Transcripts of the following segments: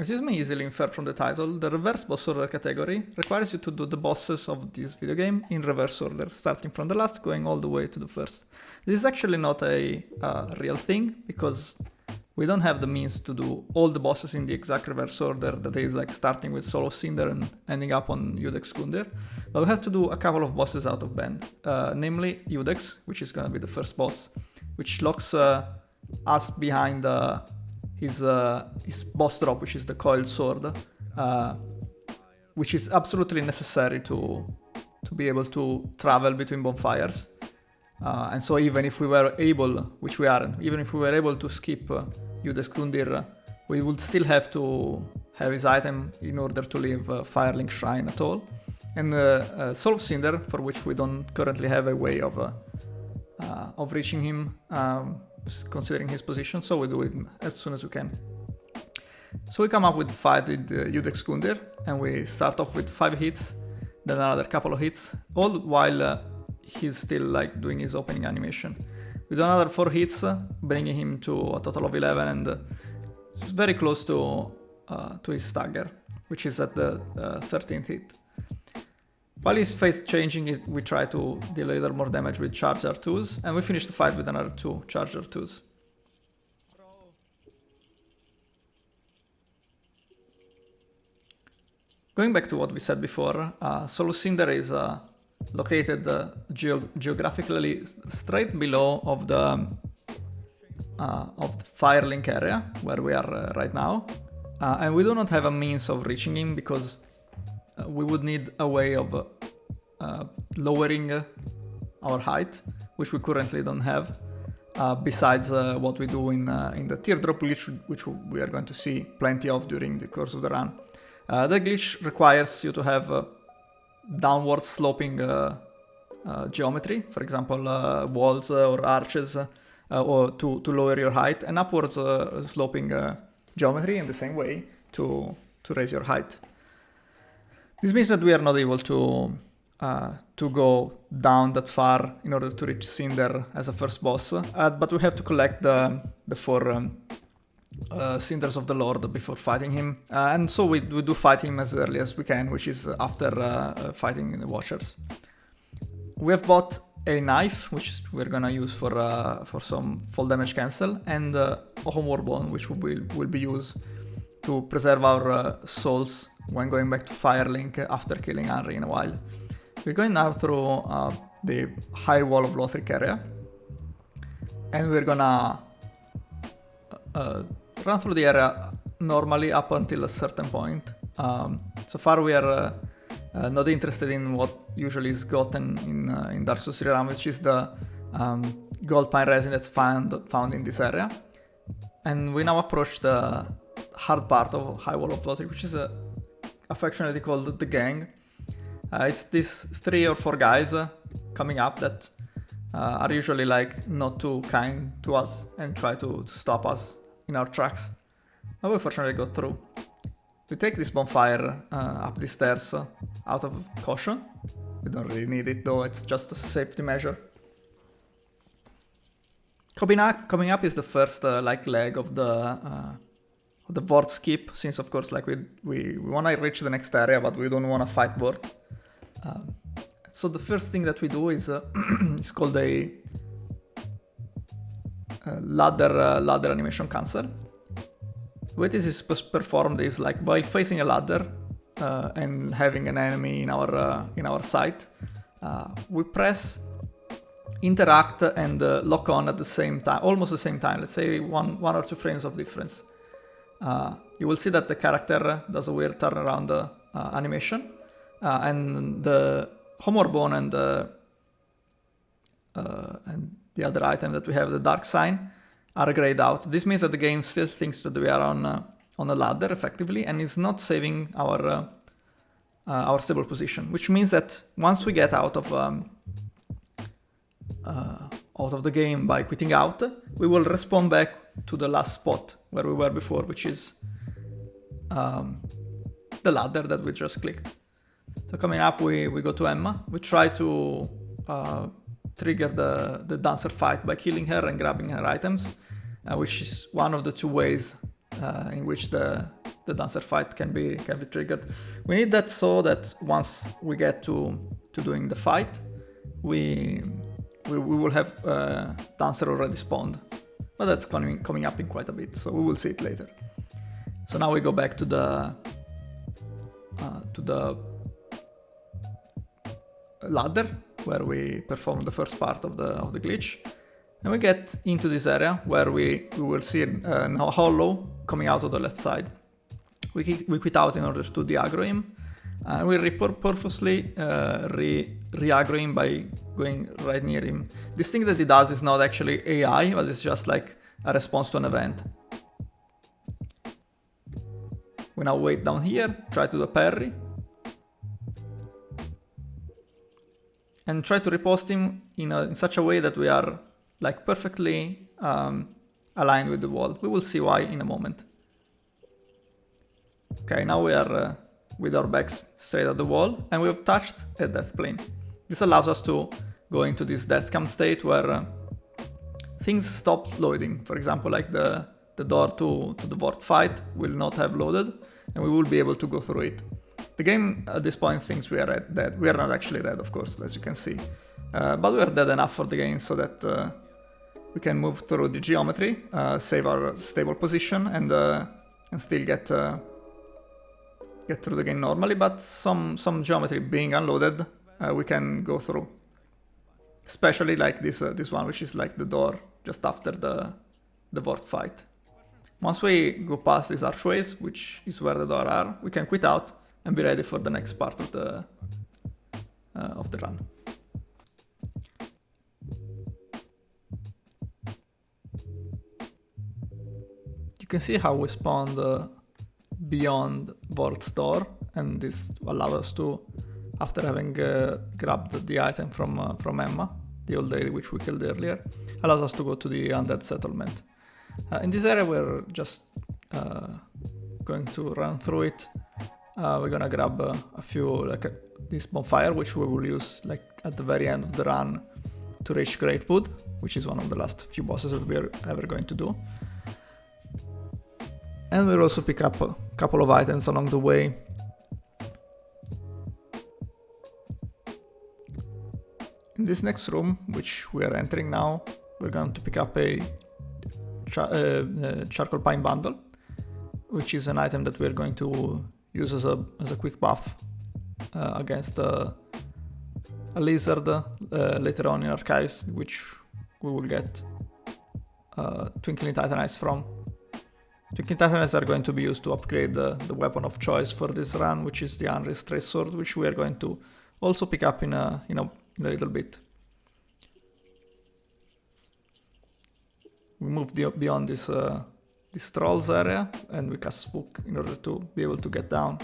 As you may easily infer from the title, the reverse boss order category requires you to do the bosses of this video game in reverse order, starting from the last, going all the way to the first. This is actually not a real thing, because we don't have the means to do all the bosses in the exact reverse order, that is like starting with Soul of Cinder and ending up on Iudex Gundyr. But we have to do a couple of bosses out of band, namely Iudex, which is gonna be the first boss, which locks us behind his boss drop, which is the coiled sword, which is absolutely necessary to be able to travel between bonfires. And so even if we were able, which we aren't, even if we were able to skip Iudex Gundyr, we would still have to have his item in order to leave Firelink Shrine at all. And Soul of Cinder, for which we don't currently have a way of reaching him, considering his position, so we do it as soon as we can. So we come up with the fight with Iudex Gundyr, and we start off with 5 hits, then another couple of hits, all while he's still like doing his opening animation. We do another 4 hits, bringing him to a total of 11, and it's very close to his stagger, which is at the 13th hit. While he's face changing, we try to deal a little more damage with charge R2s, and we finish the fight with another 2 charge R2s. Going back to what we said before, Soul of Cinder is located geographically straight below of the Firelink area, where we are right now, and we do not have a means of reaching him, because we would need a way of lowering our height, which we currently don't have, besides what we do in the teardrop glitch, which we are going to see plenty of during the course of the run. The glitch requires you to have downward sloping geometry, for example walls or arches, or to lower your height, and upwards sloping geometry in the same way to raise your height. This means that we are not able to go down that far in order to reach Cinder as a first boss, but we have to collect the 4 Cinders of the Lord before fighting him, and so we do fight him as early as we can, which is after fighting the Watchers. We have bought a knife, which we're gonna use for some fall damage cancel, and a Homeward Bone, which will be used to preserve our souls when going back to Firelink after killing Henry in a while. We're going now through the high wall of Lothric area, and we're gonna run through the area normally up until a certain point. So far we are not interested in what usually is gotten in Dark Souls 3 run, which is the gold pine resin that's found in this area. And we now approach the hard part of High Wall of Lothric, which is affectionately called the Gang. It's these 3 or 4 guys coming up that are usually like not too kind to us and try to stop us in our tracks. But we fortunately got through. We take this bonfire up the stairs out of caution. We don't really need it though, it's just a safety measure. Coming up is the first like leg of the Vord skip, since of course like we want to reach the next area, but we don't want to fight Vord. So the first thing that we do is it's called a ladder animation cancel. The way this is performed is like by facing a ladder and having an enemy in our sight, we press interact and lock on at the same time, almost the same time. Let's say one or 2 frames of difference. You will see that the character does a weird turnaround animation, and the Homeward Bone and the other item that we have, the Dark Sign, are grayed out. This means that the game still thinks that we are on a ladder effectively, and is not saving our stable position. Which means that once we get out of the game by quitting out, we will respawn back to the last spot where we were before, which is the ladder that we just clicked. So coming up, we go to Emma. We try to trigger the dancer fight by killing her and grabbing her items, which is one of the 2 ways in which the the dancer fight can be triggered. We need that so that once we get to doing the fight, we will have dancer already spawned. But that's coming up in quite a bit, so we will see it later. So now we go back to the ladder where we perform the first part of the glitch, and we get into this area where we will see a hollow coming out of the left side. We quit out in order to de-aggro him, and we purposely re-aggro him by going right near him. This thing that he does is not actually AI, but it's just like a response to an event. We now wait down here, try to do a parry, and try to repost him in such a way that we are like perfectly aligned with the wall. We will see why in a moment. Okay, now we are with our backs straight at the wall, and we have touched a death plane. This allows us to go into this death cam state where things stop loading. For example, like the door to the Vort fight will not have loaded, and we will be able to go through it. The game at this point thinks we are dead. We are not actually dead, of course, as you can see. But we are dead enough for the game so that we can move through the geometry, save our stable position, and still get through the game normally. But some geometry being unloaded, we can go through. Especially like this one, which is like the door just after the Vort fight. Once we go past these archways, which is where the door are, we can quit out and be ready for the next part of the run. You can see how we spawned beyond Vort's door, and this allows us to, after having grabbed the item from Emma, the old lady which we killed earlier, allows us to go to the undead settlement. In this area we're just going to run through it. We're gonna grab a few, like this bonfire, which we will use like at the very end of the run to reach Greatwood, which is one of the last few bosses that we're ever going to do. And we'll also pick up a couple of items along the way. In this next room, which we are entering now, we're going to pick up a charcoal pine bundle, which is an item that we're going to use as a quick buff against a lizard later on in Archives, which we will get Twinkling Titanites from. Twinkling Titanites are going to be used to upgrade the weapon of choice for this run, which is the Unreal Straight Sword, which we are going to also pick up in a little bit. We move beyond this trolls area, and we cast Spook in order to be able to get down.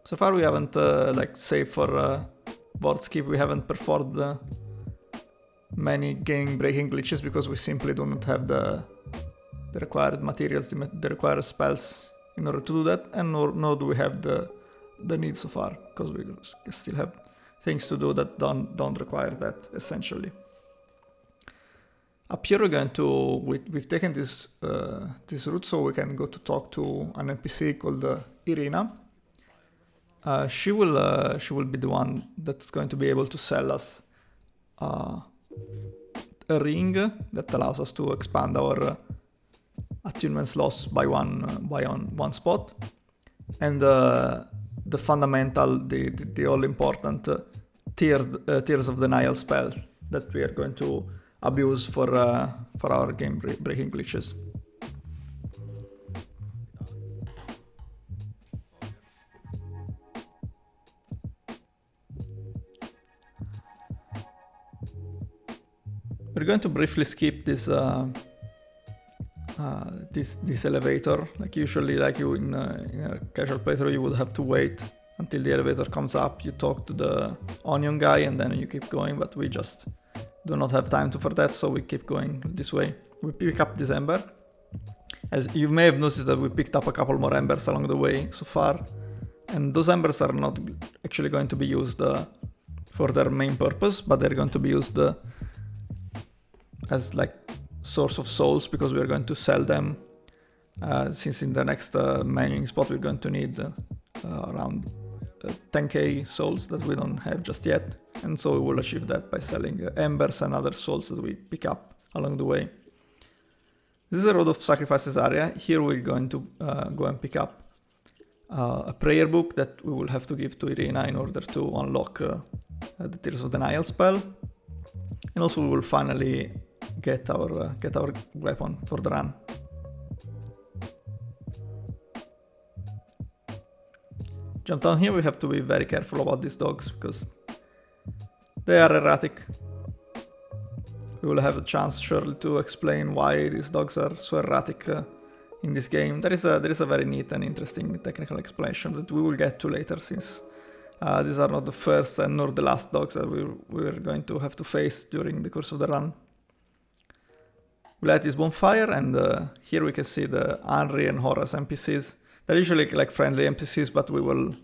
So far we haven't, save for board skip, we haven't performed many game-breaking glitches because we simply do not have the required materials, the required spells in order to do that, and nor do we have the need so far, because we still have things to do that don't require that, essentially. Up here we're going to, we've taken this route so we can go to talk to an NPC called Irina. She will be the one that's going to be able to sell us a ring that allows us to expand our attunement slots by one spot, and the fundamental, the all important Tears of Denial spell that we are going to abuse for our game breaking glitches. We're going to briefly skip this elevator. Like usually, like you in a casual playthrough, you would have to wait until the elevator comes up. You talk to the onion guy, and then you keep going. But we just do not have time for that, so we keep going this way. We pick up this ember. As you may have noticed that we picked up a couple more embers along the way so far, and those embers are not actually going to be used for their main purpose, but they're going to be used as like source of souls, because we are going to sell them, since in the next menuing spot we're going to need around 10k souls that we don't have just yet, and so we will achieve that by selling embers and other souls that we pick up along the way. This is a Road of Sacrifices area. Here we're going to go and pick up a prayer book that we will have to give to Irina in order to unlock the Tears of Denial spell, and also we will finally get our weapon for the run. Jump down here. We have to be very careful about these dogs because they are erratic. We will have a chance surely to explain why these dogs are so erratic in this game. There is a very neat and interesting technical explanation that we will get to later, since these are not the first and nor the last dogs that we're going to have to face during the course of the run. We light this bonfire, and here we can see the Henry and Horace NPCs. They're usually like friendly NPCs, but we will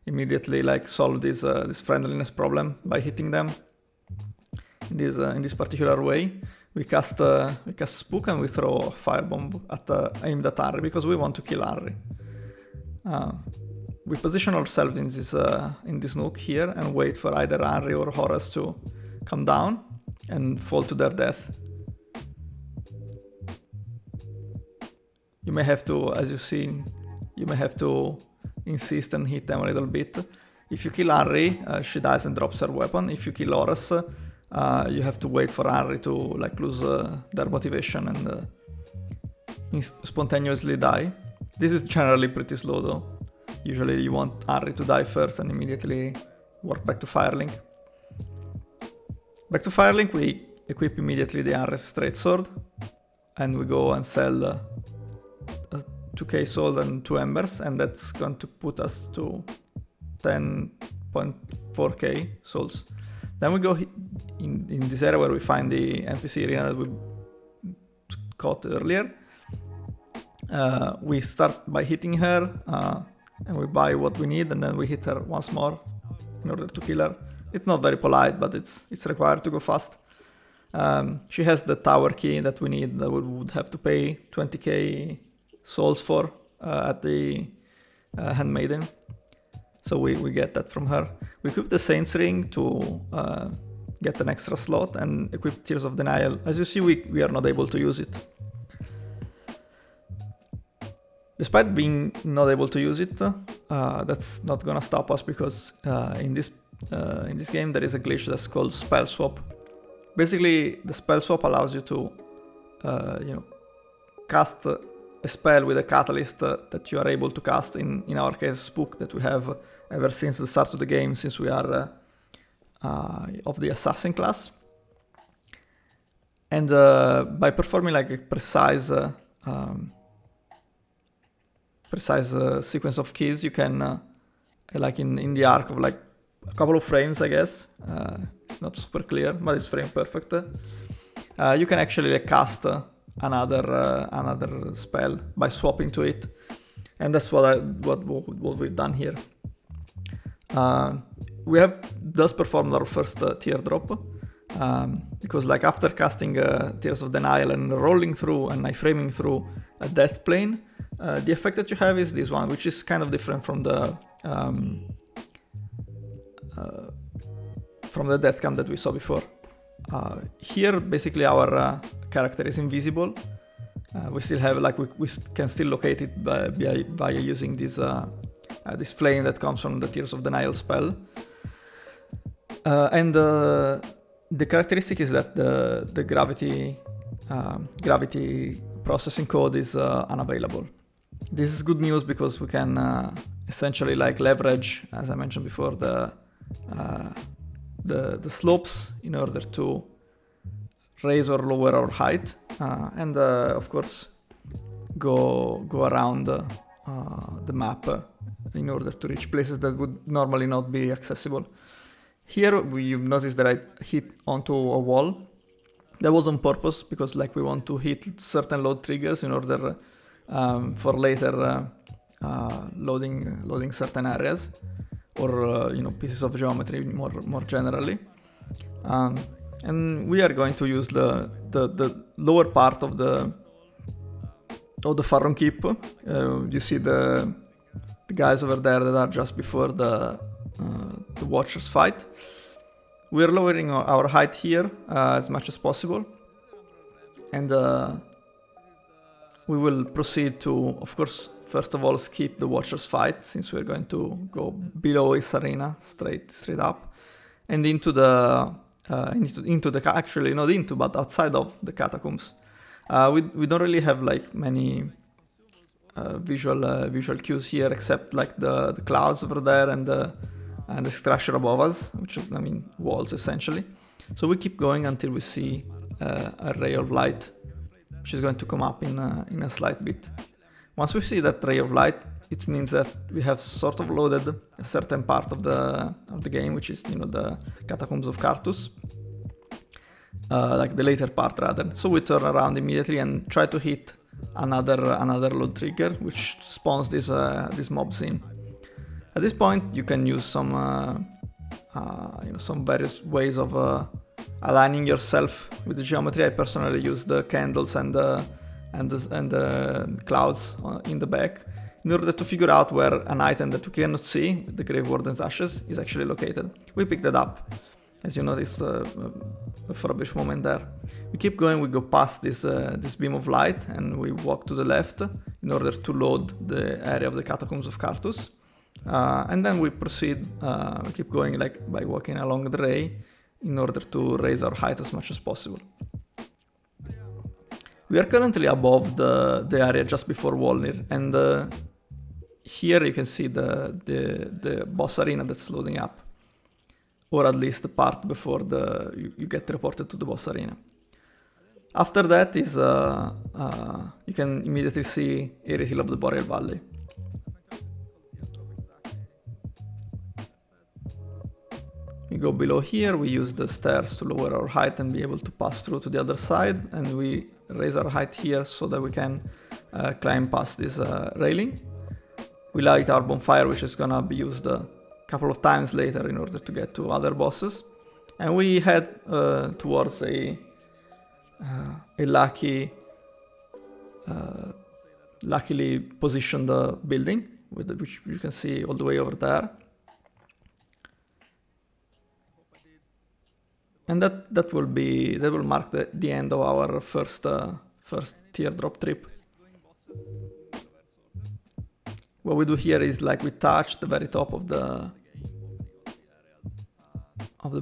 immediately like solve this friendliness problem by hitting them in this particular way. We cast Spook and we throw a firebomb aimed at Henry because we want to kill Henry. We position ourselves in this nook here and wait for either Henry or Horace to come down and fall to their death. You may have to, as you've seen, insist and hit them a little bit. If you kill Henry, she dies and drops her weapon. If you kill Horace, you have to wait for Henry to like lose their motivation and spontaneously die. This is generally pretty slow though. Usually you want Henry to die first and immediately work back to Firelink. Back to Firelink, we equip immediately the Henry's straight sword, and we go and sell a 2k soul and 2 embers, and that's going to put us to 10.4k souls. Then we go in this area where we find the NPC Irina that we caught earlier. We start by hitting her, and we buy what we need, and then we hit her once more in order to kill her. It's not very polite, but it's required to go fast. She has the tower key that we need, that we would have to pay 20k souls for at the Handmaiden. So we get that from her. We equip the Saint's Ring to get an extra slot and equip Tears of Denial. As you see, we are not able to use it. Despite being not able to use it, that's not gonna stop us, because in this game there is a glitch that's called Spell Swap. Basically, the Spell Swap allows you to cast a spell with a catalyst that you are able to cast, in our case Spook, that we have ever since the start of the game, since we are of the Assassin class. And by performing like a precise sequence of keys, you can, like in the arc of like a couple of frames, I guess, it's not super clear, but it's frame perfect, you can actually like cast another spell by swapping to it, and that's what we've done here. We have thus performed our first teardrop, because like after casting Tears of Denial and rolling through and iframing through a death plane, the effect that you have is this one, which is kind of different from the death cam that we saw before. Here, basically, our character is invisible. We still have we can still locate it by using this flame that comes from the Tears of Denial spell. And the characteristic is that the gravity processing code is unavailable. This is good news because we can essentially like leverage, as I mentioned before, the slopes in order to raise or lower our height, and of course go around the map in order to reach places that would normally not be accessible. Here you've noticed that I hit onto a wall. That was on purpose because like we want to hit certain load triggers in order for later loading certain areas or pieces of geometry more generally. And we are going to use the lower part of the Farron Keep. You see the guys over there that are just before the Watchers fight. We're lowering our height here as much as possible, and we will proceed to, of course, first of all skip the Watchers fight, since we're going to go below his arena, straight up, and into the actually not into, but outside of the catacombs. We don't really have like many visual cues here, except like the clouds over there and the structure above us, which is, I mean, walls essentially. So we keep going until we see a ray of light, which is going to come up in a slight bit. Once we see that ray of light, it means that we have sort of loaded a certain part of the game, which is, the Catacombs of Carthus, like the later part rather. So we turn around immediately and try to hit another load trigger, which spawns this mob scene. At this point, you can use some various ways of aligning yourself with the geometry. I personally use the candles and the clouds in the back in order to figure out where an item that we cannot see, the Grave Warden's Ashes, is actually located. We picked it up, as you noticed for a brief moment there. We keep going, we go past this beam of light, and we walk to the left in order to load the area of the Catacombs of Carthus. And then we proceed, we keep going like by walking along the ray in order to raise our height as much as possible. We are currently above the area just before Wolnir, and here you can see the boss arena that's loading up, or at least the part before you get reported to the boss arena. After that is you can immediately see Airy Hill of the Boreal Valley. We go below here, we use the stairs to lower our height and be able to pass through to the other side, and we raise our height here so that we can climb past this railing. We light our bonfire, which is gonna be used a couple of times later in order to get to other bosses, and we head towards a luckily positioned building, which you can see all the way over there. And that will mark the end of our first teardrop trip. What we do here is like we touch the very top of the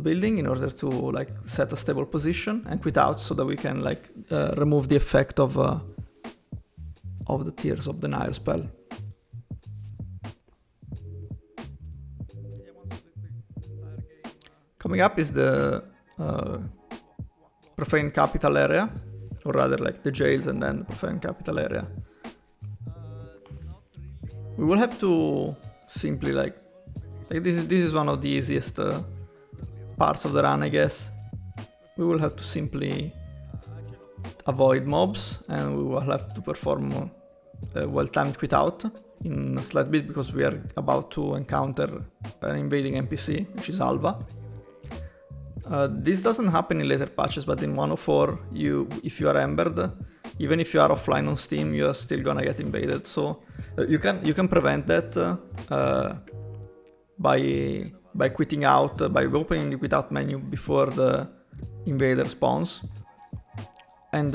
building in order to like set a stable position and quit out so that we can like remove the effect of the Tears of Denial spell. Coming up is the Profane Capital area, or rather like the jails and then the Profane Capital area. We will have to simply like this is one of the easiest parts of the run, I guess. We will have to simply avoid mobs, and we will have to perform a well-timed quit out in a slight bit, because we are about to encounter an invading NPC, which is Alva. This doesn't happen in later patches, but in 104, if you are embered, even if you are offline on Steam, you are still gonna get invaded. So you can prevent that by quitting out, by opening the quit out menu before the invader spawns, and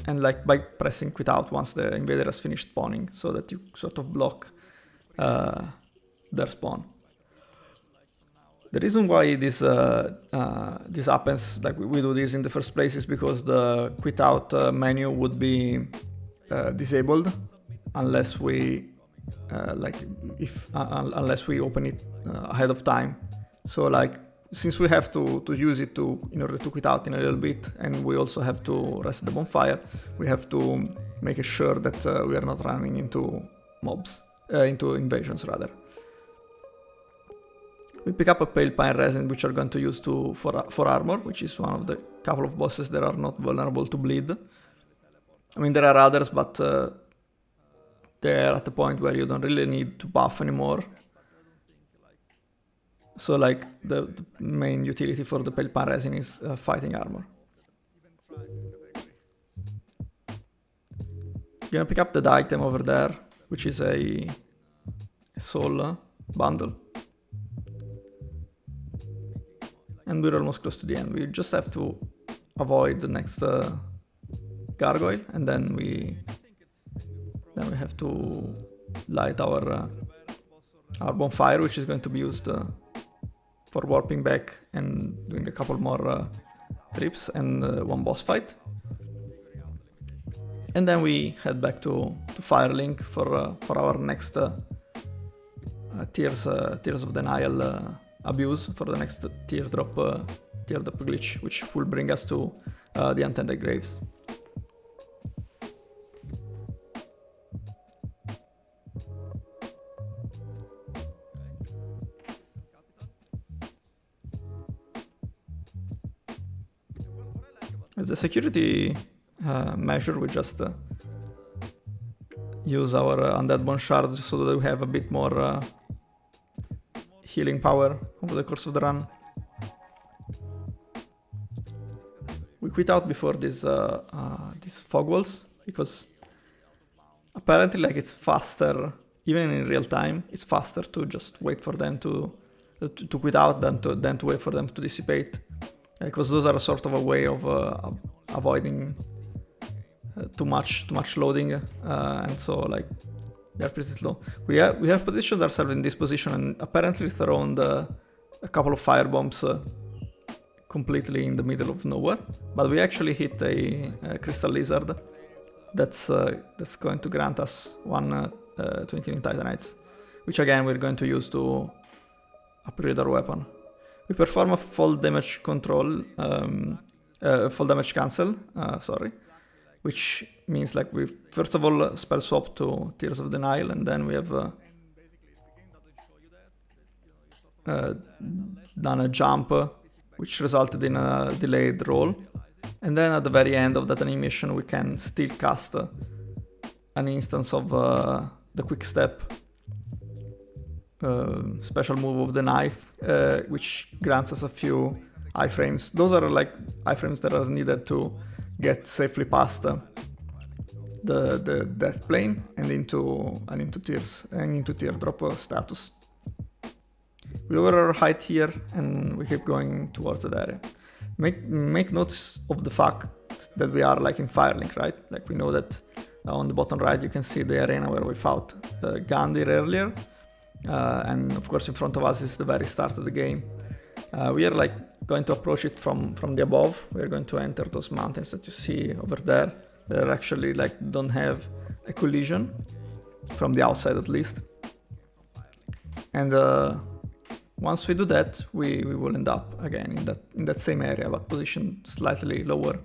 like by pressing quit out once the invader has finished spawning, so that you sort of block their spawn. The reason why this happens, like we do this in the first place, is because the quit out menu would be disabled unless we unless we open it ahead of time. So like, since we have to use it in order to quit out in a little bit, and we also have to reset the bonfire, we have to make sure that we are not running into mobs, into invasions rather. We pick up a Pale Pine Resin, which are going to use for armor, which is one of the couple of bosses that are not vulnerable to bleed. I mean, there are others, but they're at the point where you don't really need to buff anymore. So like the main utility for the pale pan resin is fighting armor. Gonna pick up that item over there, which is a soul bundle. And we're almost close to the end. We just have to avoid the next gargoyle, and then we have to light our bonfire, which is going to be used for warping back and doing a couple more trips and one boss fight. And then we head back to Firelink for our next Tears of Denial abuse, for the next teardrop glitch, which will bring us to the Untended Graves. As a security measure, we just use our Undead Bone Shards so that we have a bit more healing power over the course of the run. We quit out before these fog walls, because apparently like it's faster, even in real time, it's faster to just wait for them to quit out than to wait for them to dissipate. Because those are a sort of a way of avoiding too much loading, and so like they're pretty slow. We have positioned ourselves in this position and apparently thrown a couple of fire bombs completely in the middle of nowhere, but we actually hit a crystal lizard that's going to grant us one Twinkling Titanites, which again we're going to use to upgrade our weapon. We perform a fall damage control, fall damage cancel, which means like we first of all spell swap to Tears of Denial, and then we have done a jump, which resulted in a delayed roll. And then at the very end of that animation, we can still cast an instance of the quick step special move of the knife, which grants us a few iframes. Those are like iframes that are needed to get safely past the death plane and into tears and into teardrop status. We lower our height here and we keep going towards that area. Make notice of the fact that we are like in Firelink, right? Like we know that on the bottom right you can see the arena where we fought Gandir earlier. And of course in front of us is the very start of the game. We are like going to approach it from the above. We're going to enter those mountains that you see over there. They actually like don't have a collision from the outside at least. And once we do that, we will end up again in that same area, but positioned slightly lower.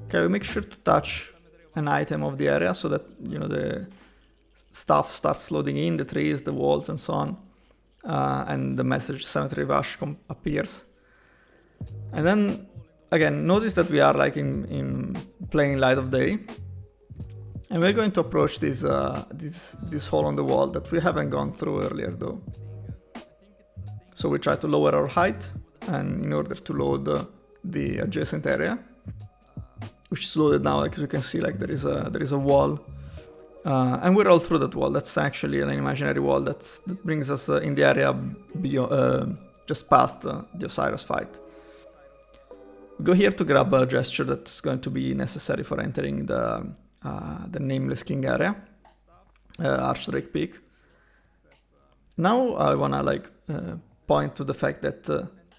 Okay, we make sure to touch an item of the area so that, you know, the stuff starts loading in, the trees, the walls and so on, and the message Cemetery Rush appears. And then, again, notice that we are like in plain light of day. And we're going to approach this hole on the wall that we haven't gone through earlier though. So we try to lower our height, and in order to load the adjacent area, which is loaded now, like as you can see, like there is a wall, and we're all through that wall. That's actually an imaginary wall that brings us in the area beyond, just past the Osiris fight. We go here to grab a gesture that's going to be necessary for entering the Nameless King area, Archdrake Peak. Now I wanna like point to the fact that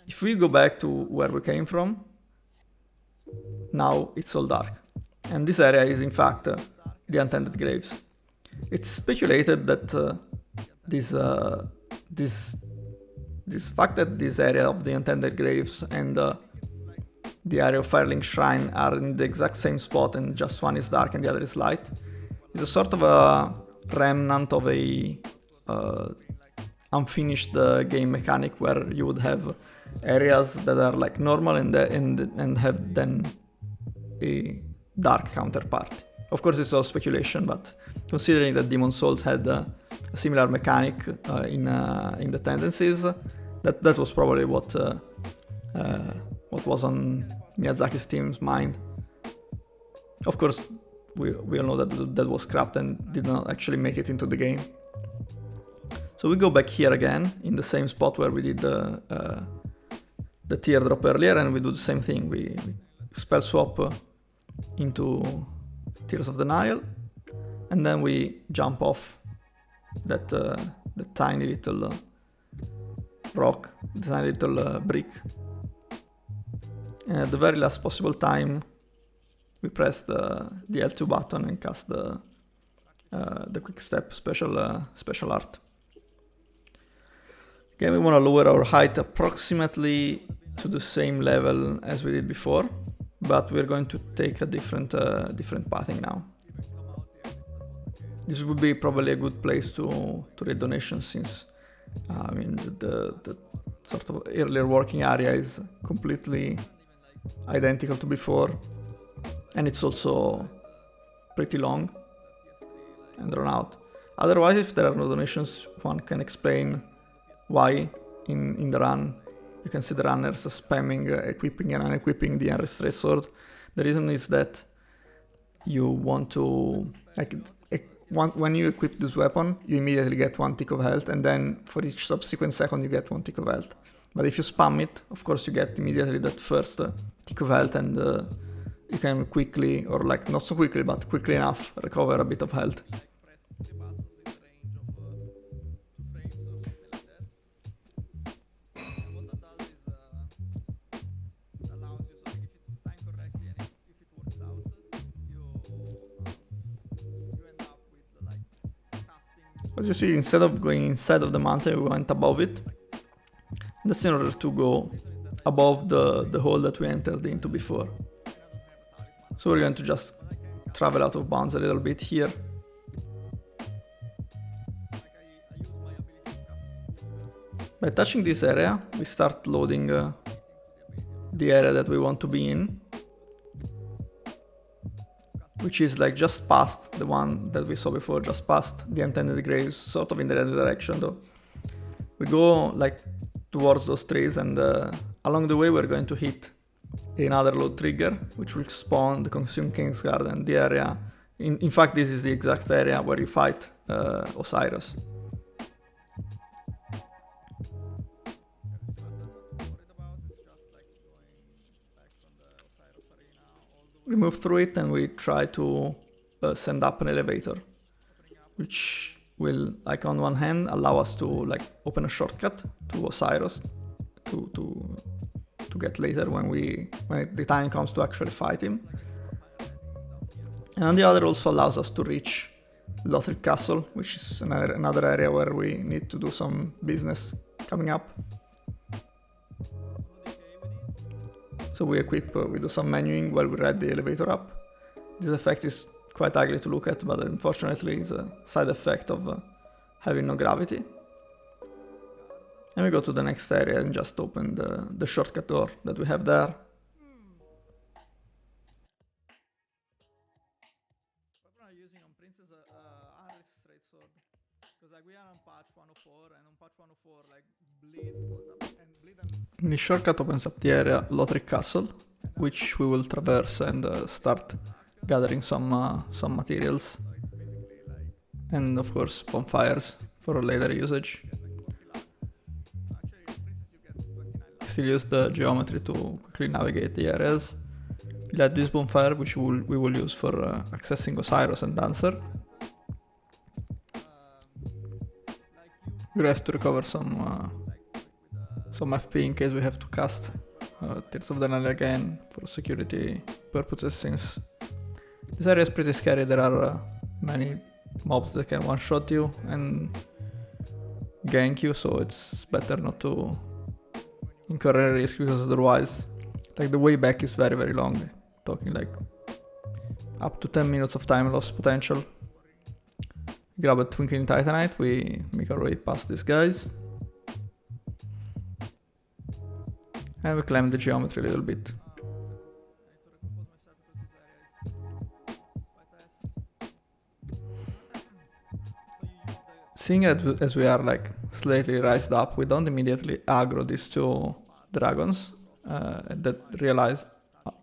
if we go back to where we came from, now it's all dark, and this area is in fact the Untended Graves. It's speculated that this fact that this area of the Untended Graves and the area of Firelink Shrine are in the exact same spot, and just one is dark and the other is light, is a sort of a remnant of a unfinished game mechanic where you would have areas that are like normal and have then a dark counterpart. Of course, it's all speculation, but considering that Demon's Souls had a similar mechanic in the tendencies, that was probably what was on Miyazaki's team's mind. Of course, we all know that was scrapped and did not actually make it into the game. So we go back here again, in the same spot where we did the teardrop earlier, and we do the same thing. We spell swap into Tears of the Nile, and then we jump off that the tiny little rock, the tiny little brick. And at the very last possible time, we press the L2 button and cast the quick step special art. Again, we want to lower our height approximately to the same level as we did before, but we're going to take a different pathing now. This would be probably a good place to read donations, since I mean the sort of earlier working area is completely identical to before, and it's also pretty long and drawn out. Otherwise, if there are no donations, one can explain why in the run you can see the runners spamming equipping and unequipping the unrestrained sword. The reason is that you want to, like, when you equip this weapon, you immediately get 1 tick of health, and then for each subsequent second you get 1 tick of health. But if you spam it, of course you get immediately that first tick of health, and you can quickly, or like not so quickly, but quickly enough, recover a bit of health. As you see, instead of going inside of the mountain, we went above it. That's in order to go above the hole that we entered into before. So we're going to just travel out of bounds a little bit here. By touching this area, we start loading the area that we want to be in, which is like just past the one that we saw before, just past the intended graves, sort of in the other direction though. We go like towards those trees, and along the way we're going to hit another load trigger, which will spawn the Consumed King's Garden, the area. In fact, this is the exact area where you fight Osiris. We move through it and we try to send up an elevator, which will, like, on one hand allow us to like open a shortcut to Osiris to get later when the time comes to actually fight him. And on the other also allows us to reach Lothric Castle, which is another area where we need to do some business coming up. So we equip, we do some menuing while we ride the elevator up. This effect is quite ugly to look at, but unfortunately it's a side effect of having no gravity. And we go to the next area and just open the shortcut door that we have there. Using on Princess unrestrained sword, because like we are on patch 104, and on patch 104 like bleed goes up and bleed. The shortcut opens up the area Lothric Castle, which we will traverse and start gathering some materials, and of course bonfires for later usage. Still use the geometry to quickly navigate the areas. We light this bonfire, which we will use for accessing Osiris and Dancer. We rest to recover some FP in case we have to cast Tears of the Nile again for security purposes, since this area is pretty scary. There are many mobs that can one-shot you and gank you, so it's better not to incur any risk, because otherwise, like, the way back is very, very long. Talking like up to 10 minutes of time loss potential. Grab a Twinkling Titanite, we make our way past these guys. And we climb the geometry a little bit. Seeing as we are like slightly raised up, we don't immediately aggro these two dragons that realize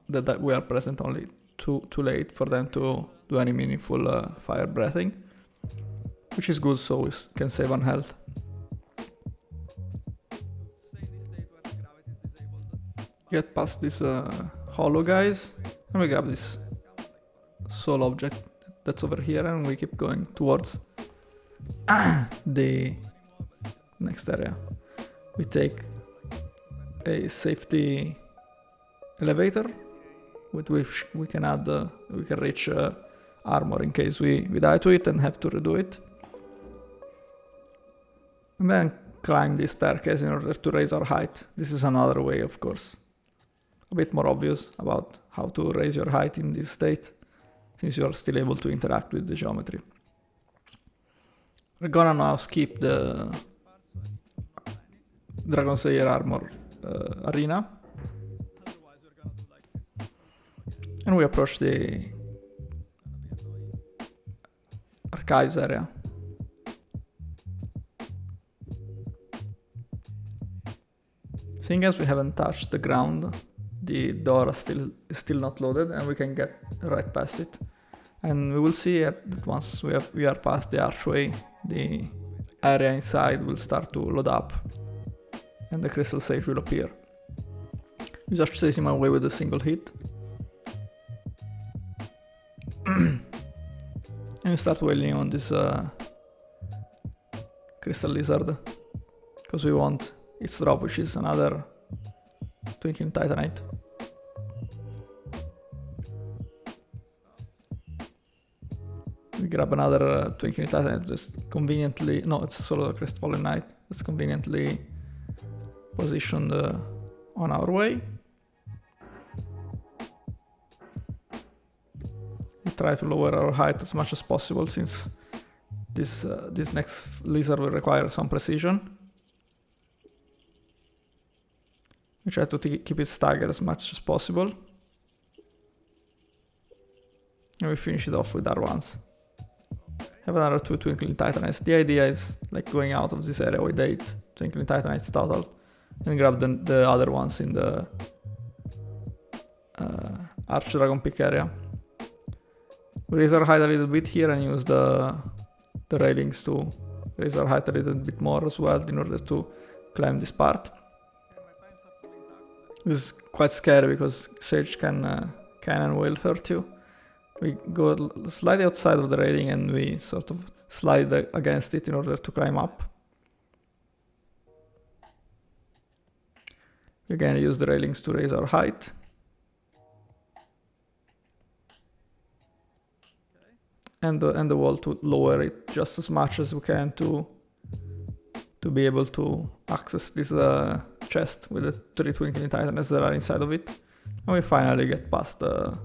that we are present only too late for them to do any meaningful fire breathing, which is good, so we can save on health. Get past these hollow guys, and we grab this soul object that's over here, and we keep going towards the next area. We take a safety elevator with which we can add, we can reach armor in case we die to it and have to redo it. And then climb this staircase in order to raise our height. This is another way, of course, a bit more obvious about how to raise your height in this state, since you are still able to interact with the geometry. We're gonna now skip the Dragon Slayer armor arena, and we approach the archives area. Seeing as we haven't touched the ground, the door is still not loaded, and we can get right past it. And we will see that once we are past the archway, the area inside will start to load up, and the crystal sage will appear. You just chasing my way with a single hit. And you start wailing on this crystal lizard, because we want its drop, which is another twinkling titanite. We grab another twinkling titanite that's conveniently, no, it's solo a crestfallen knight that's conveniently positioned on our way. We try to lower our height as much as possible, since this next lizard will require some precision. We try to keep it staggered as much as possible. And we finish it off with R1s. Have another 2 twinkling titanites. The idea is like going out of this area with 8 twinkling titanites total, and grab the other ones in the Archdragon Peak area. We raise our height a little bit here and use the railings to raise our height a little bit more as well in order to climb this part. This is quite scary because Sage can and will hurt you. We go slightly outside of the railing and we sort of slide against it in order to climb up. We again use the railings to raise our height. And the wall to lower it just as much as we can to be able to access this chest with the 3 twinkling titans that are inside of it. And we finally get past the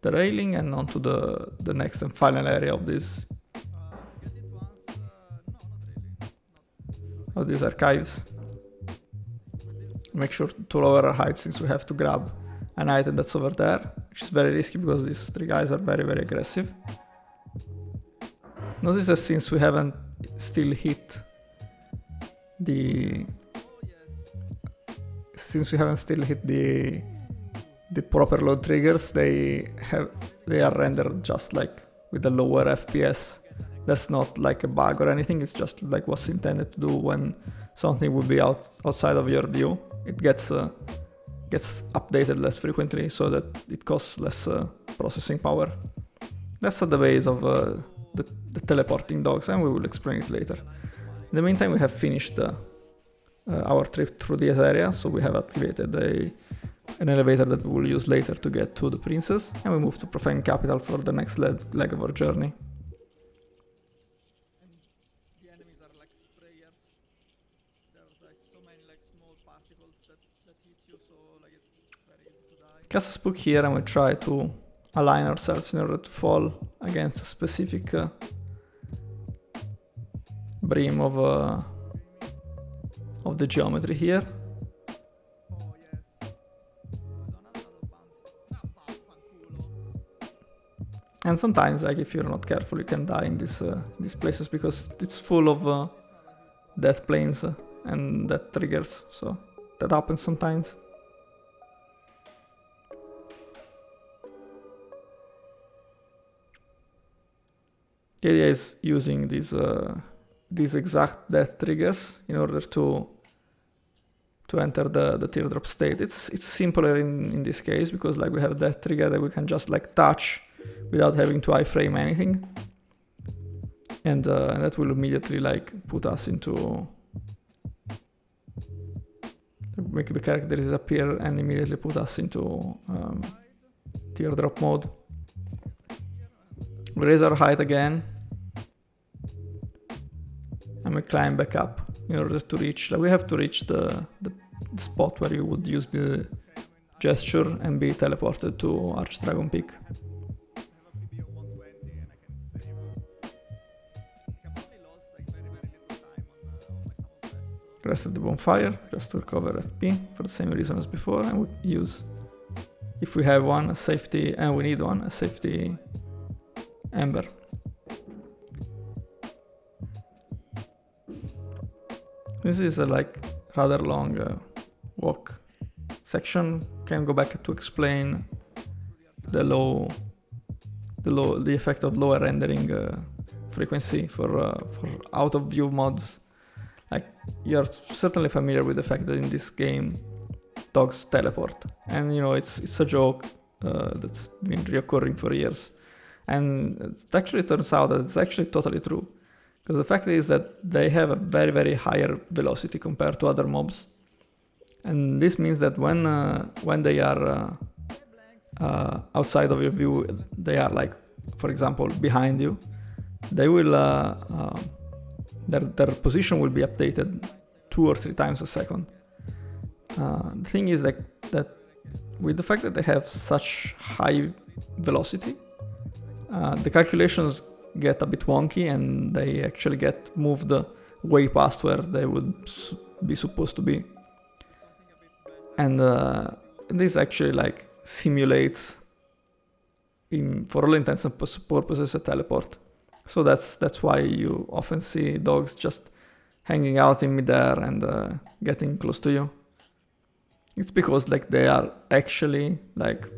railing and onto the next and final area of these archives. Make sure to lower our height, since we have to grab an item that's over there, which is very risky because these 3 guys are very, very aggressive. Notice that since we haven't still hit the proper load triggers, they are rendered just like with a lower FPS. That's not like a bug or anything, it's just like what's intended to do when something will be outside of your view. It gets updated less frequently so that it costs less processing power. That's at the base of the teleporting dogs, and we will explain it later. In the meantime, we have finished our trip through this area, so we have activated an elevator that we will use later to get to the princess, and we move to Profane Capital for the next leg of our journey. The enemies are like sprayers. There's like so many like small particles that hit you, so like it's very easy to die. Cast a spook here, and we try to align ourselves in order to fall against a specific brim of the geometry here. And sometimes, like, if you're not careful, you can die in these places because it's full of death planes and death triggers, so that happens sometimes. The idea is using these exact death triggers in order to enter the teardrop state. It's simpler in this case because like we have that trigger that we can just like touch without having to iframe anything, and that will immediately like put us into make the character disappear and immediately put us into teardrop mode. We raise our height again and we climb back up in order to reach, like we have to reach the spot where you would use the gesture and be teleported to Archdragon Peak. Rest at the bonfire just to recover FP for the same reason as before, and we use, if we have one, a safety, and we need one, a safety ember. This is a like rather long walk section. Can go back to explain the effect of lower rendering frequency for out of view mods. Like, you're certainly familiar with the fact that in this game dogs teleport, and you know it's a joke that's been reoccurring for years, and it actually turns out that it's actually totally true, because the fact is that they have a very, very higher velocity compared to other mobs, and this means that when they are outside of your view, they are like, for example, behind you, they will their position will be updated 2 or 3 times a second. The thing is that with the fact that they have such high velocity, the calculations get a bit wonky and they actually get moved way past where they would be supposed to be. And this actually like simulates, for all intents and purposes, a teleport. So that's why you often see dogs just hanging out in midair and getting close to you. It's because like they are actually like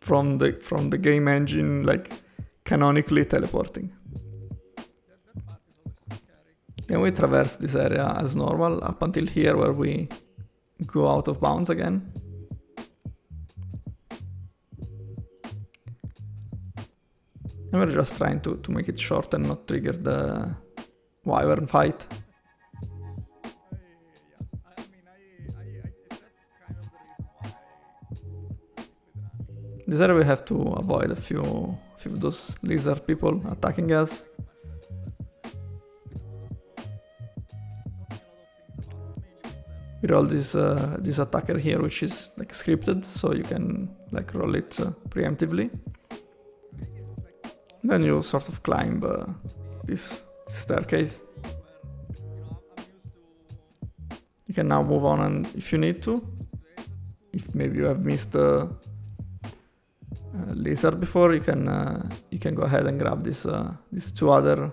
from the game engine like canonically teleporting. And we traverse this area as normal up until here where we go out of bounds again. And we're just trying to make it short and not trigger the wyvern fight. This area we have to avoid a few of those lizard people attacking us. We roll this attacker here, which is like scripted, so you can like roll it preemptively. Then you sort of climb this staircase. You can now move on, and if you need to, if maybe you have missed a lizard before, you can go ahead and grab these 2 other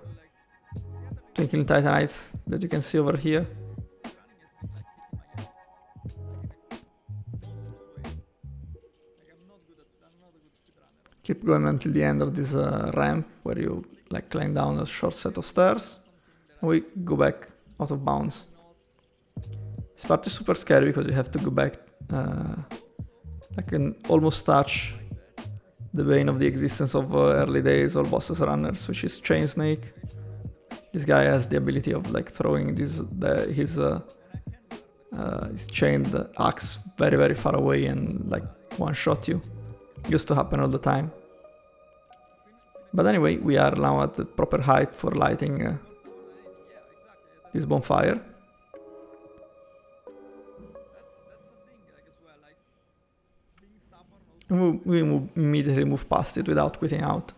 Twinkling Titanites that you can see over here. Keep going until the end of this ramp where you like climb down a short set of stairs, and we go back out of bounds. This part is super scary because you have to go back like and almost touch the bane of the existence of early days all bosses runners, which is Chain Snake. This guy has the ability of like throwing his chained axe very, very far away and like one-shot you. Used to happen all the time. But anyway, we are now at the proper height for lighting this bonfire. And we immediately move past it without quitting out.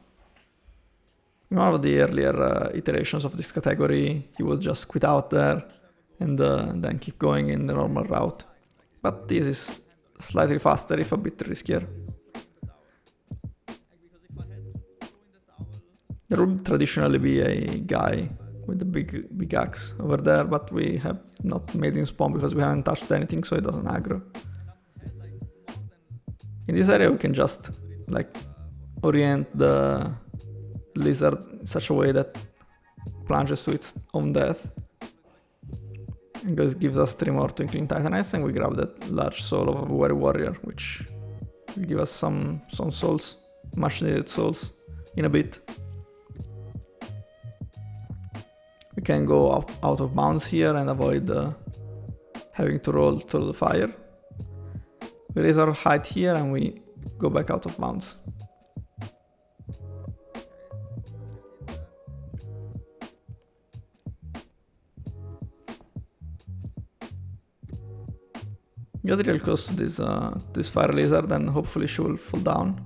In one of the earlier iterations of this category, you would just quit out there and then keep going in the normal route. But this is slightly faster, if a bit riskier. There would traditionally be a guy with a big axe over there, but we have not made him spawn because we haven't touched anything, so it doesn't aggro. In this area we can just like orient the lizard in such a way that plunges to its own death. And gives us 3 more Twinkling Titaness, and we grab that large soul of a Weary Warrior, which will give us some souls, much needed souls, in a bit. We can go out of bounds here and avoid having to roll through the fire. We raise our height here and we go back out of bounds. Get real close to this fire lizard and hopefully she will fall down.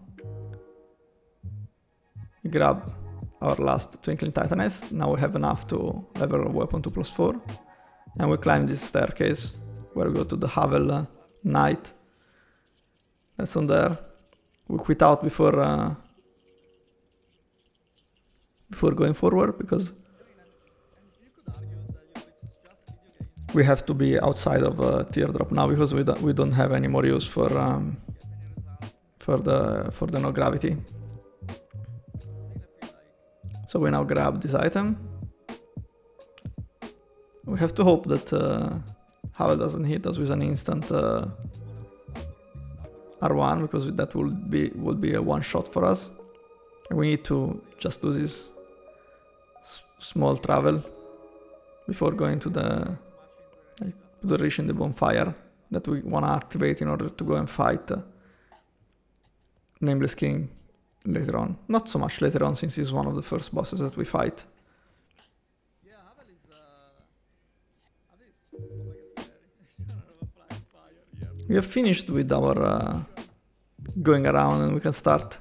We grab our last Twinkling Titaness. Now we have enough to level our weapon to +4. And we climb this staircase where we go to the Havel Knight. That's on there. We quit out before going forward because we have to be outside of Teardrop now because we don't have any more use for the no gravity. So we now grab this item. We have to hope that Havel doesn't hit us with an instant R1 because that would be a one shot for us. And we need to just do this small travel before going to the reach in the bonfire that we want to activate in order to go and fight Nameless King later on. Not so much later on, since he's one of the first bosses that we fight. We have finished with our going around and we can start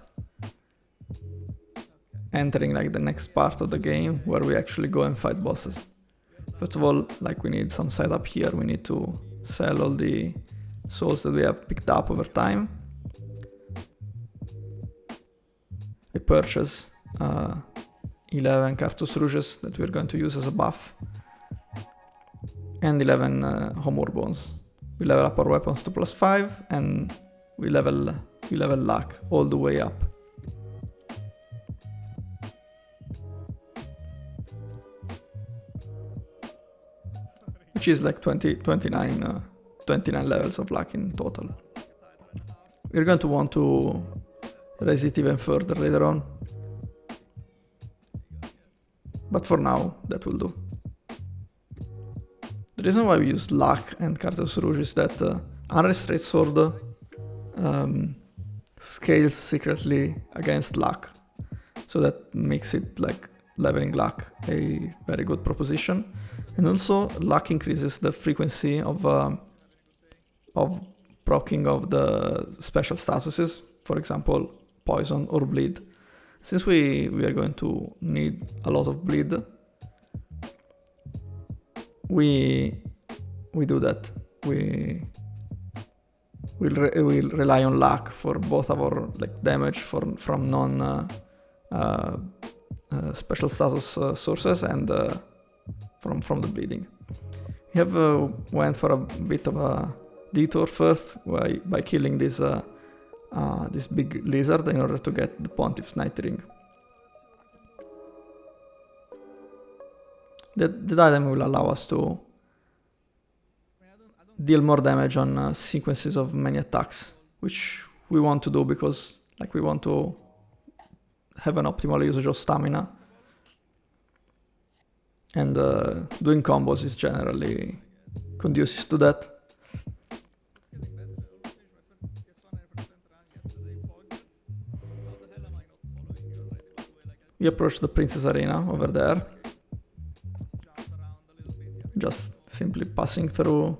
entering like the next part of the game where we actually go and fight bosses. First of all, like we need some setup here. We need to sell all the souls that we have picked up over time. We purchase 11 Cartus Rouges that we're going to use as a buff. And 11 Homeward Bones. We level up our weapons to +5 and we level luck all the way up. Which is like 29 levels of luck in total. We're going to want to raise it even further later on. But for now, that will do. The reason why we use luck and Cartus Rouge is that Unrestrained Sword scales secretly against luck. So that makes it like leveling luck a very good proposition. And also luck increases the frequency of proccing of the special statuses, for example poison or bleed. Since we are going to need a lot of bleed, we do that. We'll rely on luck for both of our like damage from non special status sources and from the bleeding. We have went for a bit of a detour first by killing this big lizard in order to get the Pontiff's Night Ring. That item will allow us to deal more damage on sequences of many attacks, which we want to do because like we want to have an optimal usage of stamina. And doing combos is generally conducive to that. We approach the Princess Arena over there. Just simply passing through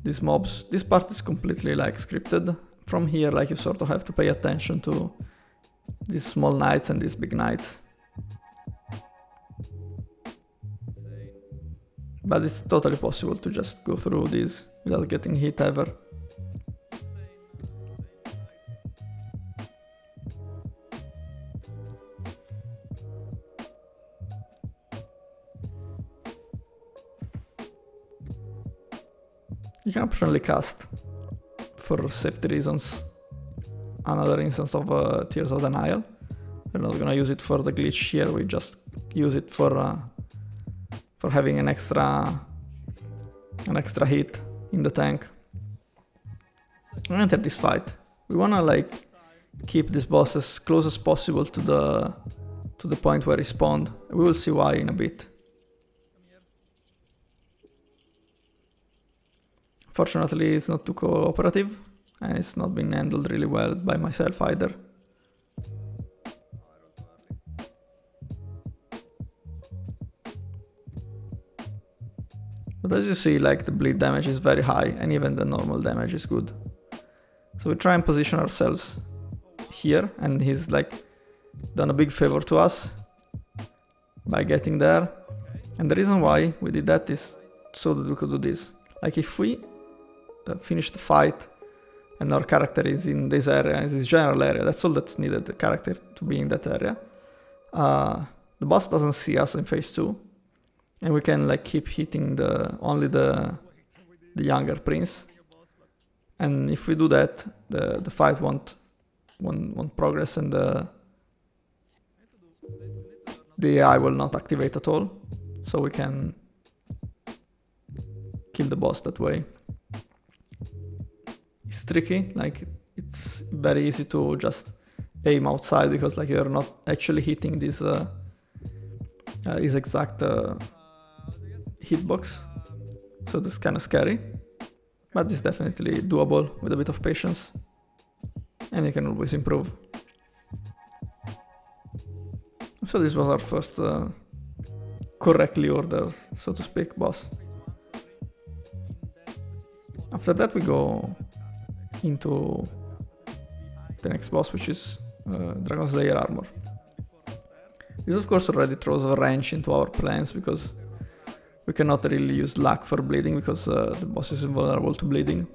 these mobs. This part is completely like scripted. From here, like you sort of have to pay attention to these small knights and these big knights. But it's totally possible to just go through these without getting hit ever. You can optionally cast, for safety reasons, another instance of Tears of Denial. We're not gonna use it for the glitch here, we just use it for having an extra hit in the tank. We enter this fight. We wanna like keep this boss as close as possible to the point where he spawned. We will see why in a bit. Fortunately, it's not too cooperative, and it's not been handled really well by myself either. But as you see, like, the bleed damage is very high, and even the normal damage is good. So we try and position ourselves here, and he's like done a big favor to us by getting there. And the reason why we did that is so that we could do this. Like, if we finish the fight and our character is in this area, in this general area, that's all that's needed, the character to be in that area. The boss doesn't see us in phase 2, and we can like keep hitting only the younger prince. And if we do that, the fight won't progress, and the AI will not activate at all, so we can kill the boss that way. It's tricky, like it's very easy to just aim outside because like you're not actually hitting this exact hitbox, so that's kind of scary, but it's definitely doable with a bit of patience, and you can always improve. So this was our first correctly ordered, so to speak, boss. After that we go into the next boss, which is Dragon Slayer Armor. This of course already throws a wrench into our plans, because we cannot really use luck for bleeding, because the boss is vulnerable to bleeding.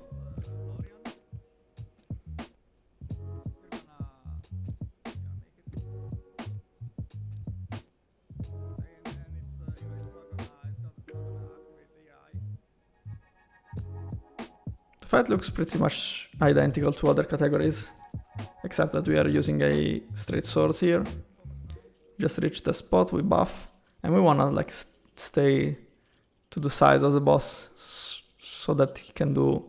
The fight looks pretty much identical to other categories, except that we are using a straight sword here. Just reach the spot, we buff, and we wanna like stay to the side of the boss so that he can do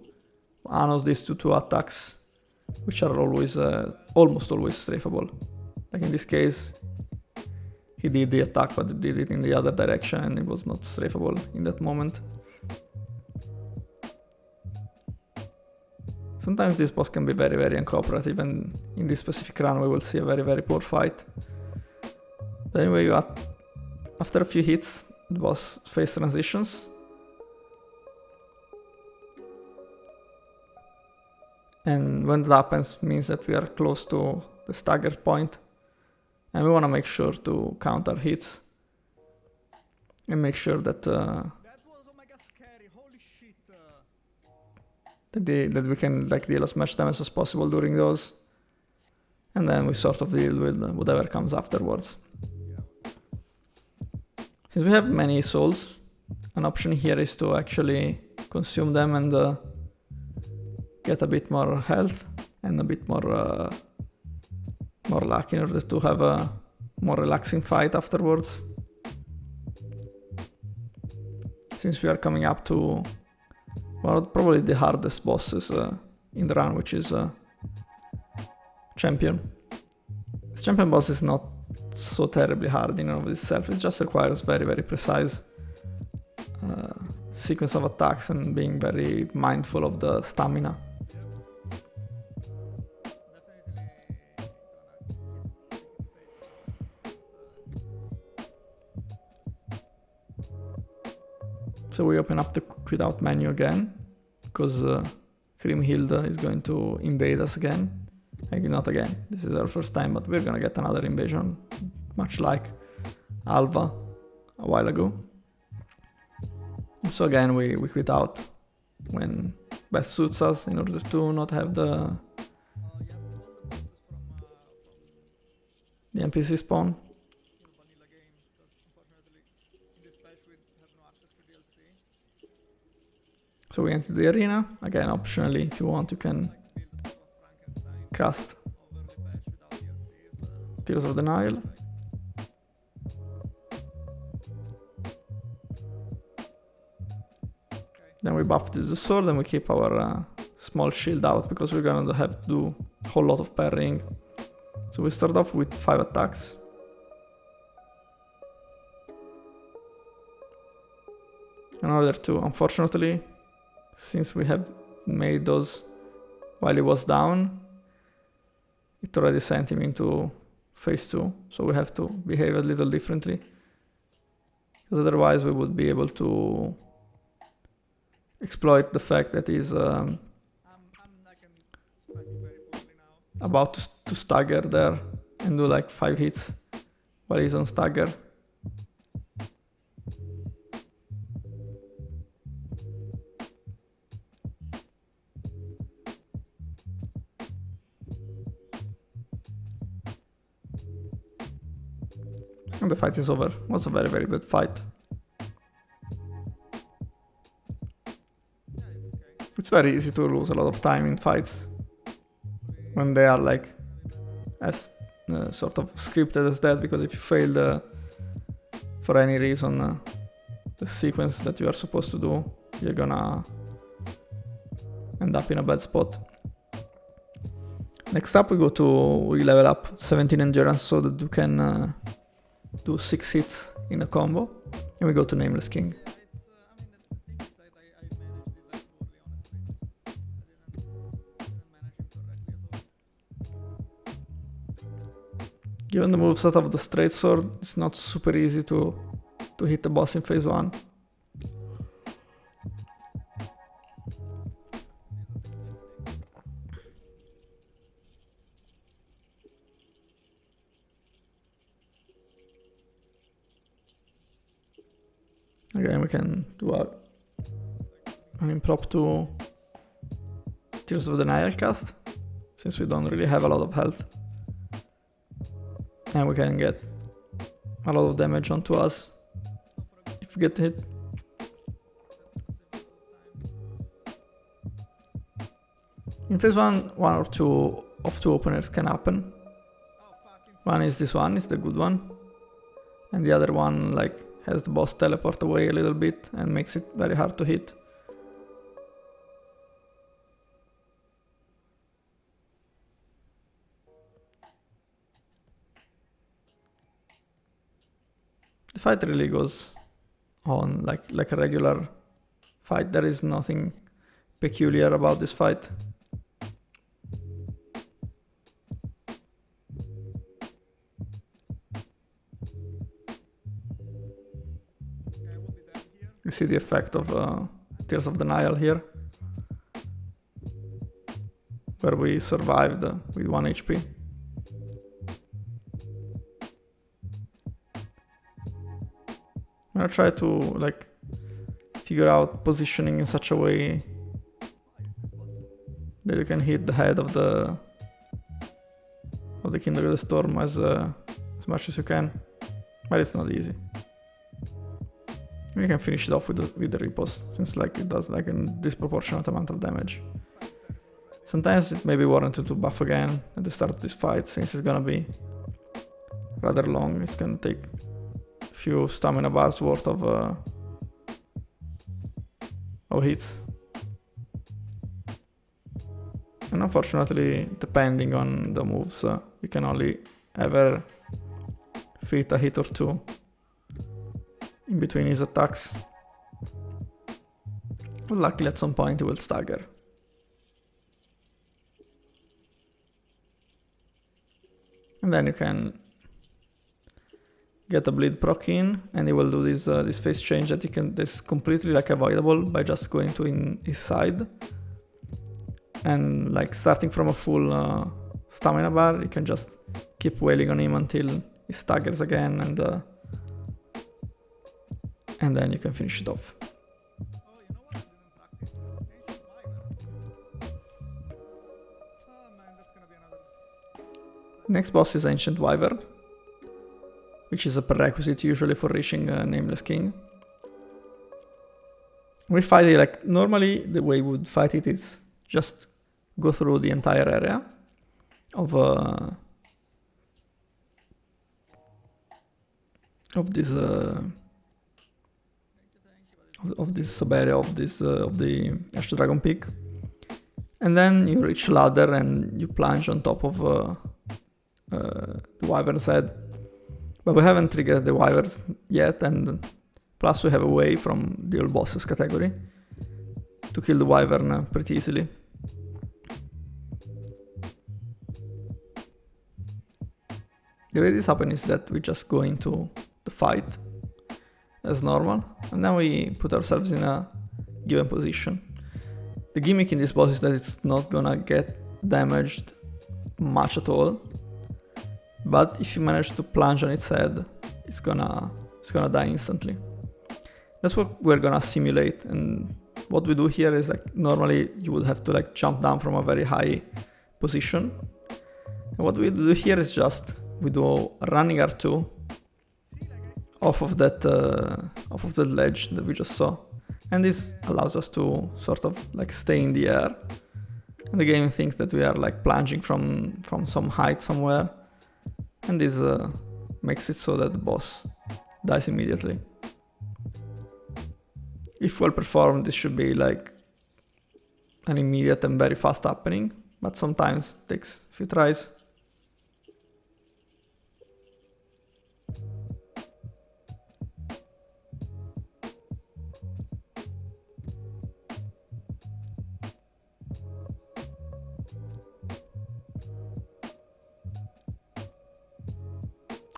one of these two attacks, which are always almost always strafable. Like in this case, he did the attack, but he did it in the other direction, and it was not strafable in that moment. Sometimes this boss can be very, very uncooperative, and in this specific run we will see a very, very poor fight. But anyway, after a few hits, the boss phase transitions. And when that happens, means that we are close to the stagger point, and we want to make sure to count our hits and make sure that that we can like deal as much damage as possible during those, and then we sort of deal with whatever comes afterwards. Since we have many souls, an option here is to actually consume them and get a bit more health and a bit more luck in order to have a more relaxing fight afterwards. Since we are coming up to probably the hardest bosses in the run, which is Champion. This Champion boss is not so terribly hard in and of itself, it just requires very, very precise sequence of attacks and being very mindful of the stamina. So we open up the quit out menu again, because Kriemhild is going to invade us again. Maybe not again, this is our first time, but we're gonna get another invasion, much like Alva a while ago. So again, we quit out when best suits us in order to not have the NPC spawn. So we enter the arena. Again, optionally, if you want, you can cast Tears of the Nile. Then we buff the sword and we keep our small shield out because we're gonna have to do a whole lot of parrying. So we start off with 5 attacks. In order to, unfortunately, since we have made those while he was down, it already sent him into phase 2, so we have to behave a little differently. Because otherwise we would be able to exploit the fact that he's about to stagger there and do like 5 hits while he's on stagger. And the fight is over. It was a very, very good fight. It's very easy to lose a lot of time in fights when they are like as sort of scripted as that, because if you fail for any reason the sequence that you are supposed to do, you're gonna end up in a bad spot. Next up we level up 17 endurance so that you can do 6 hits in a combo, and we go to Nameless King. Given the moveset of the straight sword, it's not super easy to hit the boss in phase 1. Again, we can do an impromptu Tears of the Nile cast, since we don't really have a lot of health. And we can get a lot of damage onto us if we get hit. In phase 1, one or two openers can happen. One is this one, is the good one. And the other one like has the boss teleport away a little bit and makes it very hard to hit. The fight really goes on like a regular fight. There is nothing peculiar about this fight. You see the effect of Tears of the Nile here, where we survived with 1 HP. I'm gonna try to like figure out positioning in such a way that you can hit the head of the Kindred of the Storm as much as you can, but it's not easy. We can finish it off with the riposte, since like it does like a disproportionate amount of damage. Sometimes it may be warranted to buff again at the start of this fight, since it's gonna be rather long. It's gonna take a few stamina bars worth of hits. And unfortunately, depending on the moves, you can only ever fit a hit or two in between his attacks. But luckily at some point he will stagger. And then you can get a bleed proc in, and he will do this phase change that's completely like avoidable by just going to his side. And like starting from a full stamina bar, you can just keep wailing on him until he staggers again, and then you can finish it off. Next boss is Ancient Wyvern, which is a prerequisite usually for reaching Nameless King. We fight it like normally the way we would fight it is just go through the entire area of this of this sub area of this of the Ash the Dragon Peak, and then you reach a ladder and you plunge on top of the Wyvern's head. But we haven't triggered the Wyverns yet, and plus we have a way from the old bosses category to kill the Wyvern pretty easily. The way this happens is that we just go into the fight as normal, and then we put ourselves in a given position. The gimmick in this boss is that it's not gonna get damaged much at all, but if you manage to plunge on its head, it's gonna die instantly. That's what we're gonna simulate, and what we do here is like normally you would have to like jump down from a very high position, and what we do here is just we do a running R2 off of that ledge that we just saw, and this allows us to sort of like stay in the air, and the game thinks that we are like plunging from some height somewhere, and this makes it so that the boss dies immediately. If well performed, this should be like an immediate and very fast happening, but sometimes it takes a few tries.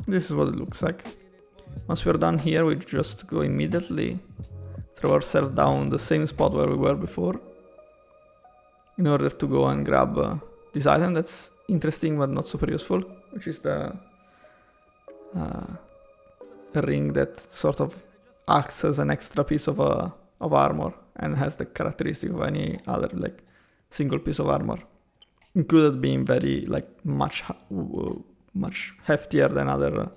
This is what it looks like. Once we're done here, we just go immediately, throw ourselves down the same spot where we were before, in order to go and grab this item that's interesting but not super useful, which is the ring that sort of acts as an extra piece of armor and has the characteristic of any other like single piece of armor, included being very like much heftier than other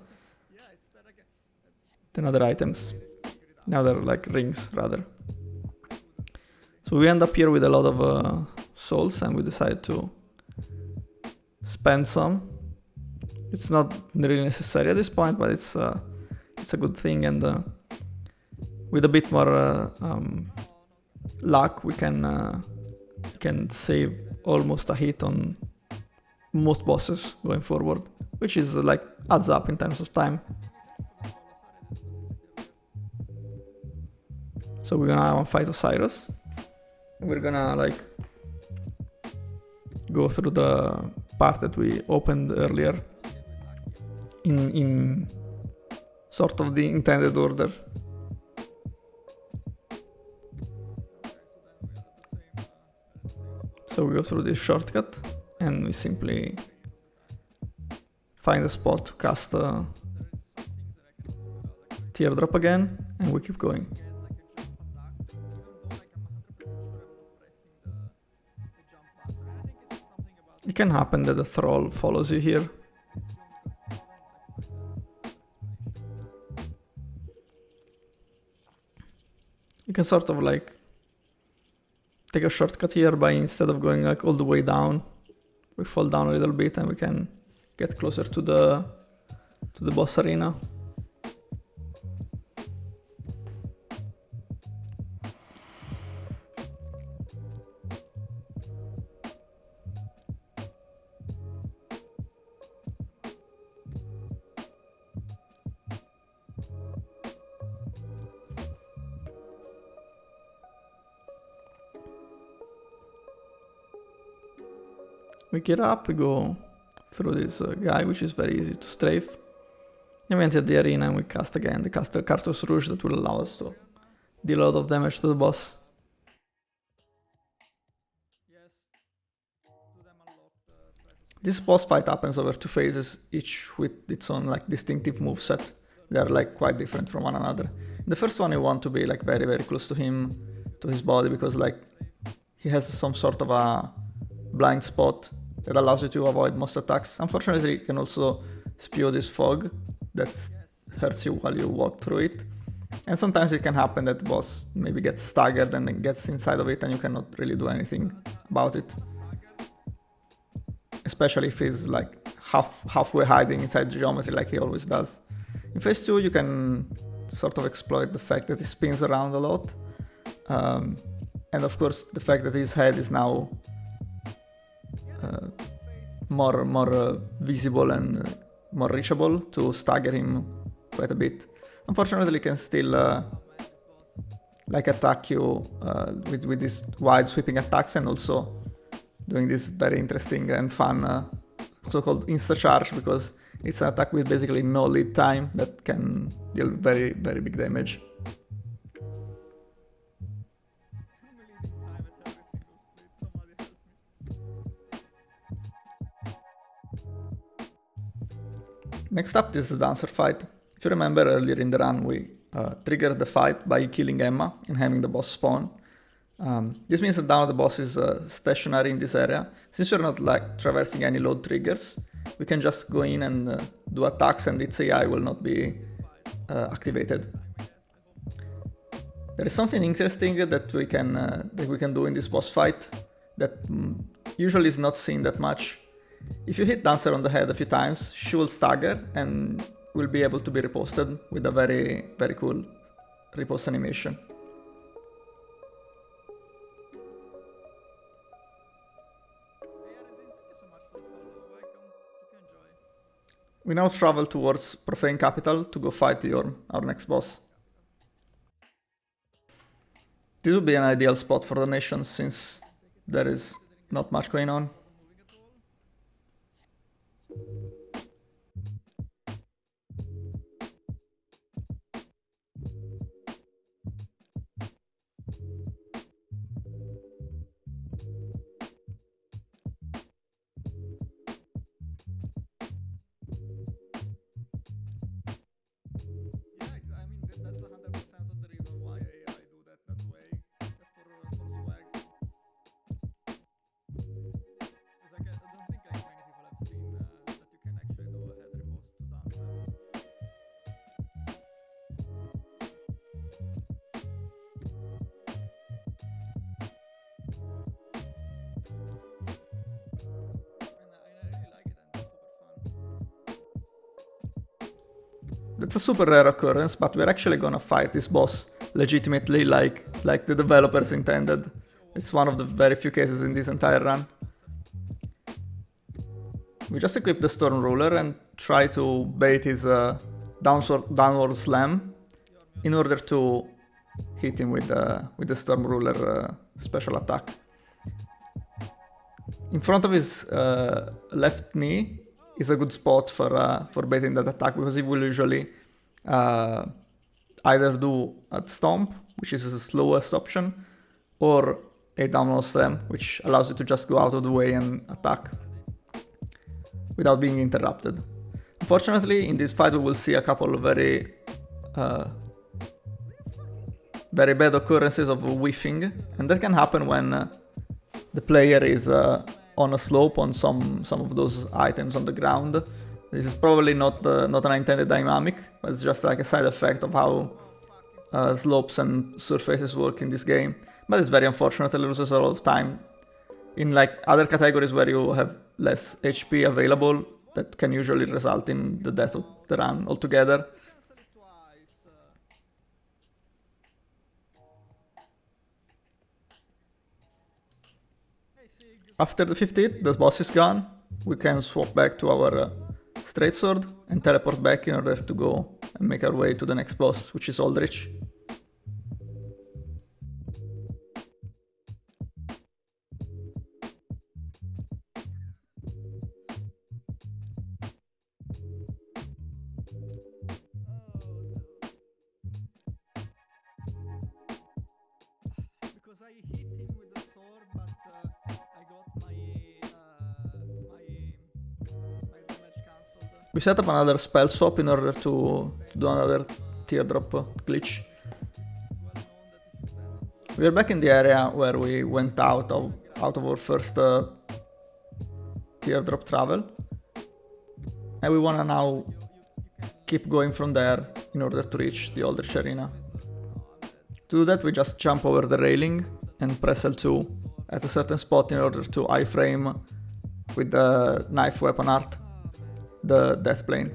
items, other like rings rather. So we end up here with a lot of souls, and we decide to spend some. It's not really necessary at this point, but it's a good thing, and with a bit more luck, we can save almost a hit on most bosses going forward, which is like adds up in terms of time. So we're gonna fight Osiris. We're gonna like go through the part that we opened earlier in sort of the intended order. So we go through this shortcut, and we simply find a spot to cast a teardrop again, and we keep going. It can happen that the troll follows you here. You can sort of like take a shortcut here by, instead of going like all the way down, we fall down a little bit and we can get closer to the boss arena. We get up, we go through this guy, which is very easy to strafe. And we enter the arena and we cast again the Cartus Rouge that will allow us to deal a lot of damage to the boss. This boss fight happens over 2 phases, each with its own like distinctive moveset. They are like quite different from one another. In the first one you want to be like very very close to him, to his body, because like he has some sort of a blind spot that allows you to avoid most attacks. Unfortunately, you can also spew this fog that hurts you while you walk through it, And sometimes it can happen that the boss maybe gets staggered and then gets inside of it and you cannot really do anything about it. Especially if he's like halfway hiding inside geometry like he always does. In phase 2 you can sort of exploit the fact that he spins around a lot. And of course the fact that his head is now more visible and more reachable to stagger him quite a bit. Unfortunately, he can still like attack you with these wide sweeping attacks, and also doing this very interesting and fun so-called insta-charge, because it's an attack with basically no lead time that can deal very, very big damage. Next up, this is the dancer fight. If you remember earlier in the run, we triggered the fight by killing Emma and having the boss spawn. This means that now the boss is stationary in this area. Since we're not like traversing any load triggers, we can just go in and do attacks and its AI will not be activated. There is something interesting that we can do in this boss fight that usually is not seen that much. If you hit Dancer on the head a few times, she will stagger and will be able to be reposted with a very, very cool repost animation. We now travel towards Profane Capital to go fight Yorm, our next boss. This would be an ideal spot for donations since there is not much going on. That's a super rare occurrence, but we're actually gonna fight this boss legitimately like the developers intended. It's one of the very few cases in this entire run. We just equip the Storm Ruler and try to bait his downward slam in order to hit him with the Storm Ruler special attack. In front of his left knee is a good spot for baiting that attack, because he will usually either do a stomp, which is the slowest option, or a downward slam, which allows you to just go out of the way and attack without being interrupted. Unfortunately, in this fight we will see a couple of very bad occurrences of whiffing, and that can happen when the player is on a slope on some of those items on the ground. This is probably not an intended dynamic, but it's just like a side effect of how slopes and surfaces work in this game. But it's very unfortunate, it loses a lot of time. In like other categories where you have less HP available, that can usually result in the death of the run altogether. After the 5th hit, the boss is gone. We can swap back to our straight sword and teleport back in order to go and make our way to the next boss, which is Aldrich. Because I hit him with the sword, but I got my damage cancelled. We set up another spell swap in order to do another teardrop glitch. We are back in the area where we went out of our first teardrop travel, and we wanna now keep going from there in order to reach the Aldrich Arena. To do that we just jump over the railing and press L2 at a certain spot in order to iframe with the knife weapon art the death plane.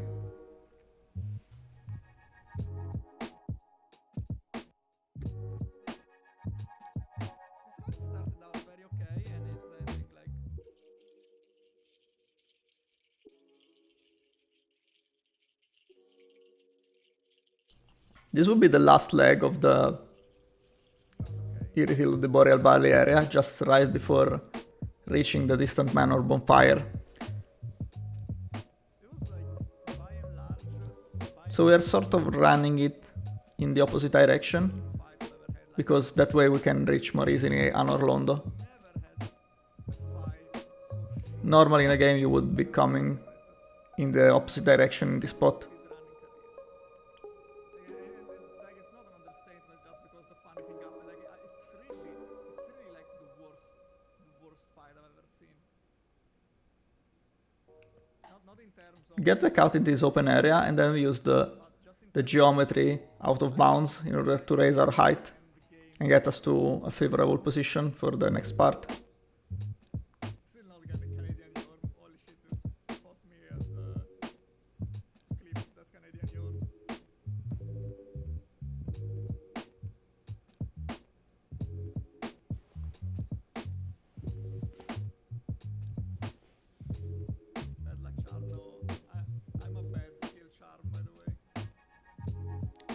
This will be the last leg of the Eerie Hill of the Boreal Valley area, just right before reaching the Distant Manor bonfire. So we are sort of running it in the opposite direction, because that way we can reach more easily Anor Londo. Normally in a game you would be coming in the opposite direction in this spot. Get back out in this open area and then we use the geometry out of bounds in order to raise our height and get us to a favorable position for the next part.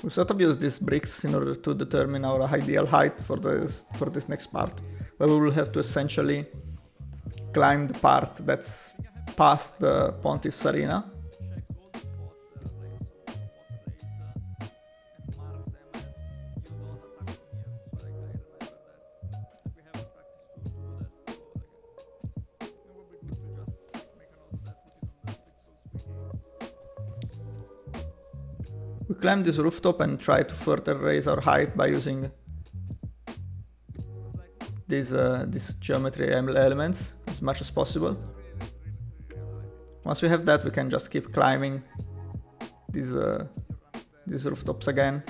We sort of use these bricks in order to determine our ideal height for this next part, where we will have to essentially climb the part that's past the Pontiff's Arena. We climb this rooftop and try to further raise our height by using these geometry elements as much as possible. Once we have that, we can just keep climbing these rooftops again.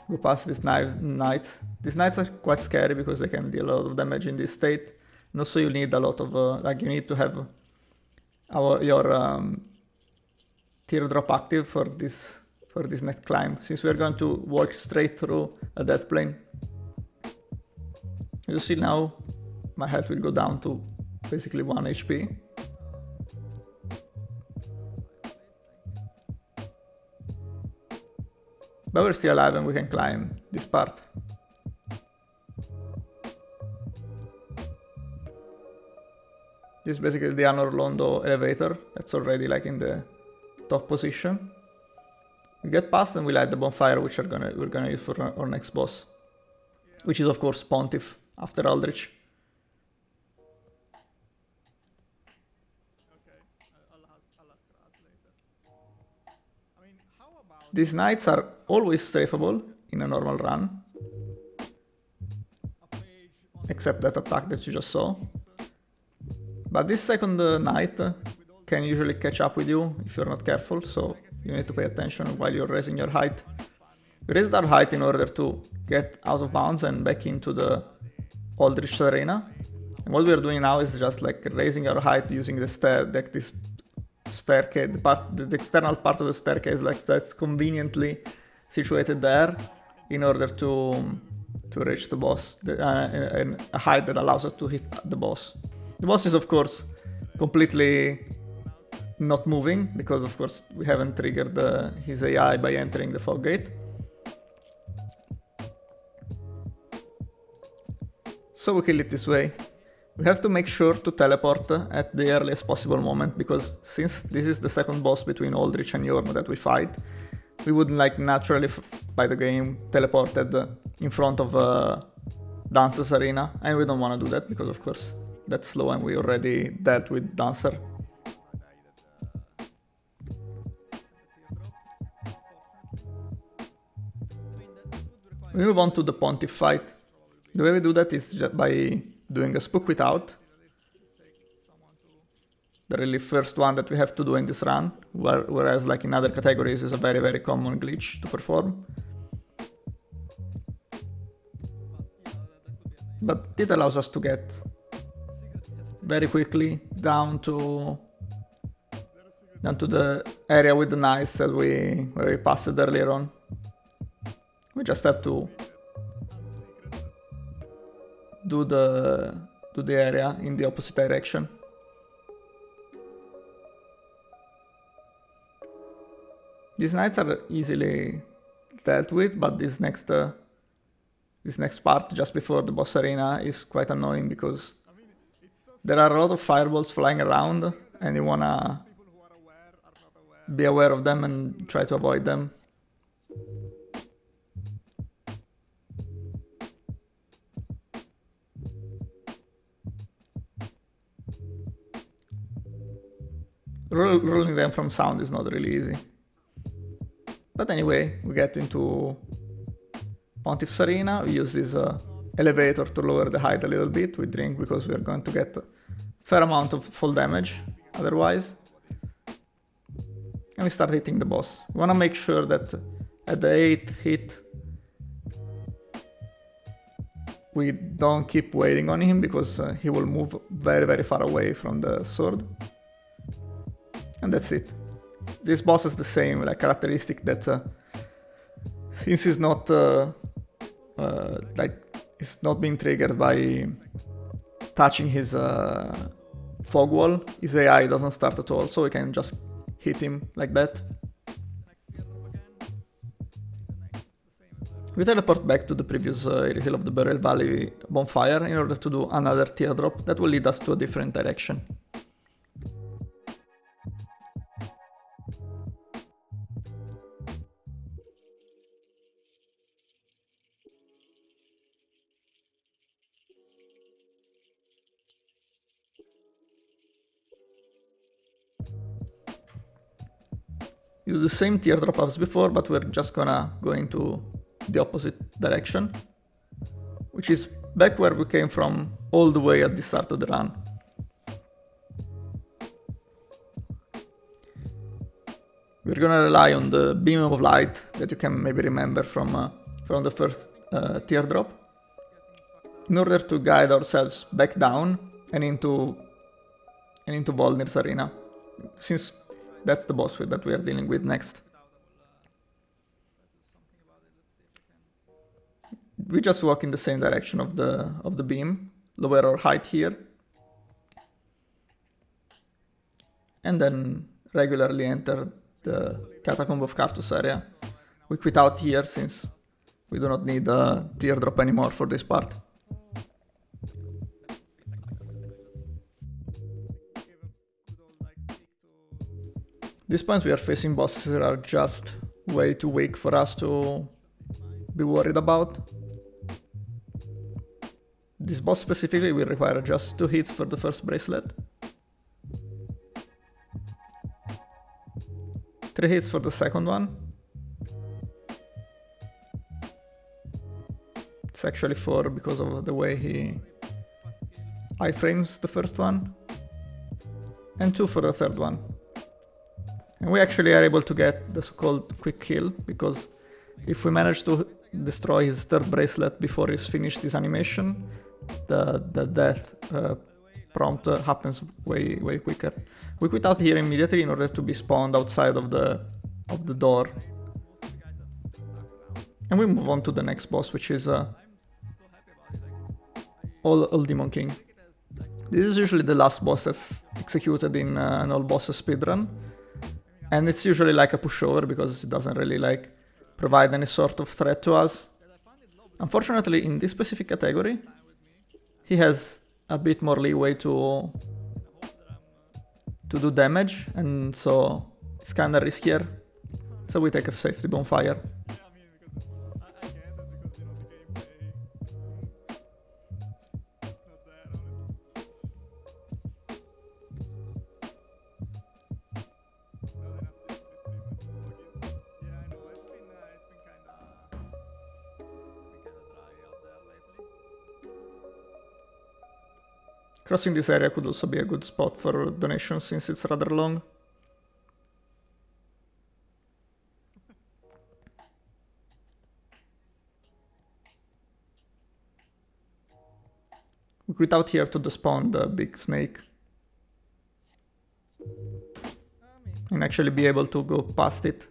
Go past these knights. These knights are quite scary because they can deal a lot of damage in this state. And also you need a lot of, you need to have your teardrop active for this next climb, since we are going to walk straight through a death plane. You see now my health will go down to basically 1 HP. But we're still alive and we can climb this part. This is basically the Anor Londo elevator that's already like in the top position. We get past and we light the bonfire, which we're gonna use for our next boss, which is of course Pontiff after Aldrich. These knights are always strafable in a normal run, except that attack that you just saw. But this second knight can usually catch up with you if you're not careful, so you need to pay attention while you're raising your height. We raised our height in order to get out of bounds and back into the Aldrich Arena. And what we're doing now is just like raising our height using the this staircase, the external part of the staircase, like that's conveniently situated there in order to reach the boss, and a height that allows us to hit the boss. The boss is of course completely not moving, because of course we haven't triggered his AI by entering the fog gate. So we kill it this way. We have to make sure to teleport at the earliest possible moment, because since this is the second boss between Aldrich and Yorm that we fight, we wouldn't like naturally by the game teleported in front of Dancer's Arena, and we don't want to do that because of course that's slow and we already dealt with Dancer. We move on to the Pontiff fight. The way we do that is just by doing a spook without. The really first one that we have to do in this run, whereas like in other categories is a very common glitch to perform. but it allows us to get very quickly down to the area with the knights that where we passed earlier on. We just have to do the area in the opposite direction. These knights are easily dealt with, but this next part just before the boss arena is quite annoying because there are a lot of fireballs flying around and you wanna be aware of them and try to avoid them. Rolling them from sound is not really easy. But anyway, we get into Pontiff's Arena, we use this elevator to lower the height a little bit, we drink because we are going to get a fair amount of fall damage otherwise. And we start hitting the boss. We want to make sure that at the 8th hit we don't keep waiting on him because he will move very very far away from the sword. And that's it. This boss has the same characteristic that since he's not it's not being triggered by touching his fog wall, his AI doesn't start at all, so we can just hit him like that. We teleport back to the previous Hill of the Burial Valley bonfire in order to do another teardrop that will lead us to a different direction. You do the same teardrop as before, but we're just gonna go into the opposite direction, which is back where we came from all the way at the start of the run. We're gonna rely on the beam of light that you can maybe remember from the first teardrop in order to guide ourselves back down and into Volnir's arena, since that's the boss that we are dealing with next. We just walk in the same direction of the beam, lower our height here, and then regularly enter the Catacomb of Carthus area. We quit out here since we do not need a teardrop anymore for this part. These points we are facing bosses that are just way too weak for us to be worried about. This boss specifically will require just 2 hits for the first bracelet, 3 hits for the second one. It's actually 4 because of the way he iframes the first one, and 2 for the third one. And we actually are able to get the so-called quick kill, because if we manage to destroy his third bracelet before he's finished his animation, the death prompt happens way quicker. We quit out here immediately in order to be spawned outside of the door. And we move on to the next boss, which is All Demon King. This is usually the last boss that's executed in an all bosses speedrun. And it's usually like a pushover because it doesn't really provide any sort of threat to us. Unfortunately, in this specific category, he has a bit more leeway to do damage, and so it's kinda riskier. So we take a safety bonfire. Crossing this area could also be a good spot for donations since it's rather long. We quit out here to despawn the big snake. And actually be able to go past it.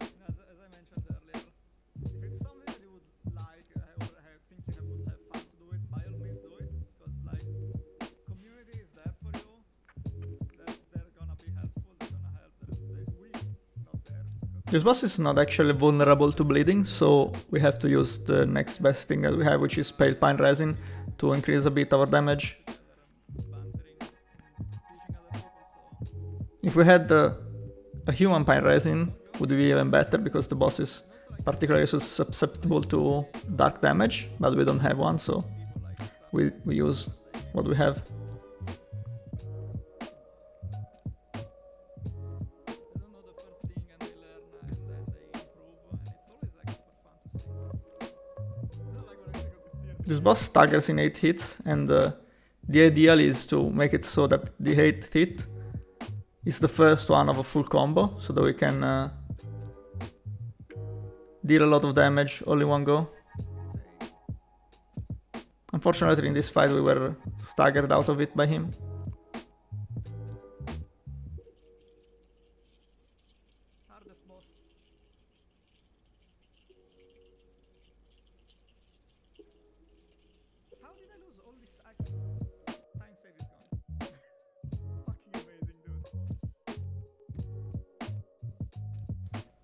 This boss is not actually vulnerable to bleeding, so we have to use the next best thing that we have, which is pale pine resin, to increase a bit our damage. If we had a human pine resin, would be even better, because the boss is particularly susceptible to dark damage, but we don't have one, so we use what we have. This boss staggers in 8 hits, and the ideal is to make it so that the 8th hit is the first one of a full combo, so that we can deal a lot of damage all in one go. Unfortunately, in this fight we were staggered out of it by him.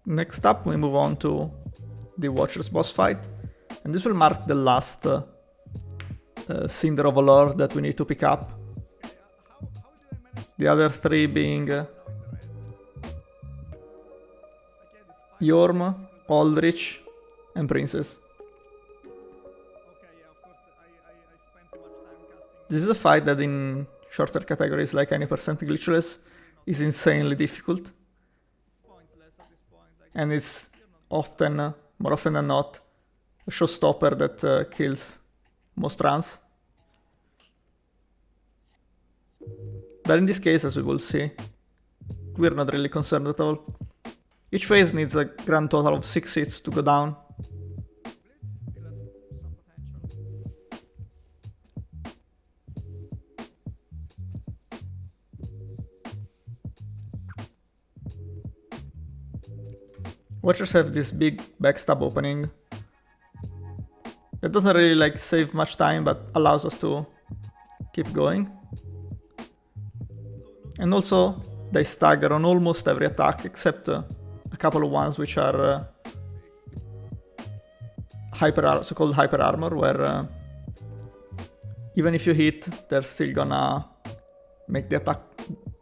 Next up, we move on to the Watcher's boss fight, and this will mark the last Cinder of Valor that we need to pick up. The other 3 being Yorm, Aldrich, and Princess. This is a fight that in shorter categories like any percent glitchless is insanely difficult. And it's often, more often than not, a showstopper that kills most runs. But in this case, as we will see, we're not really concerned at all. Each phase needs a grand total of 6 hits to go down. Watchers have this big backstab opening that doesn't really save much time, but allows us to keep going. And also they stagger on almost every attack except a couple of ones which are so-called hyper armor, where even if you hit, they're still gonna make the attack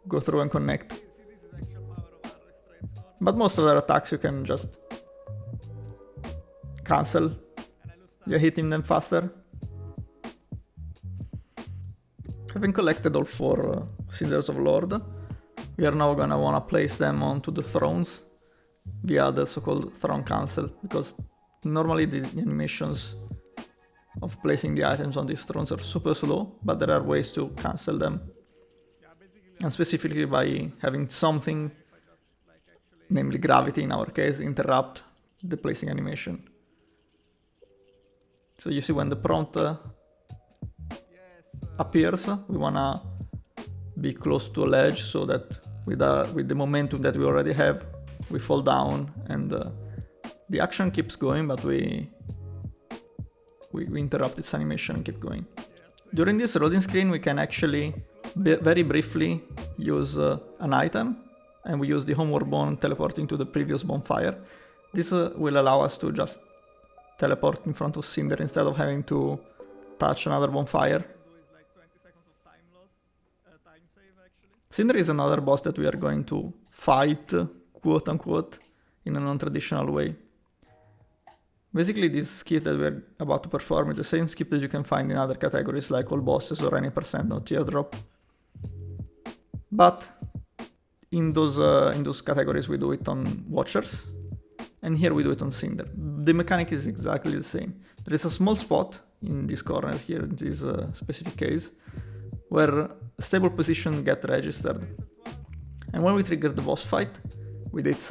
go through and connect. But most of their attacks you can just cancel via hitting them faster. Having collected all 4 Cinders of Lord, we are now gonna wanna place them onto the thrones via the so-called throne cancel, because normally the animations of placing the items on these thrones are super slow, but there are ways to cancel them. And specifically by having something, namely gravity in our case, interrupt the placing animation. So you see when the prompt appears, we wanna be close to a ledge so that with the momentum that we already have, we fall down and the action keeps going, but we interrupt its animation and keep going. During this loading screen, we can actually very briefly use an item, and we use the homeward bone teleporting to the previous bonfire. This will allow us to just teleport in front of Cinder instead of having to touch another bonfire. Cinder is another boss that we are going to fight, quote unquote, in a non-traditional way. Basically, this skip that we're about to perform is the same skip that you can find in other categories like all bosses or any percent no teardrop. But in those categories we do it on Watchers, and here we do it on Cinder. The mechanic is exactly the same. There is a small spot in this corner here, in this specific case, where stable position get registered. And when we trigger the boss fight, with its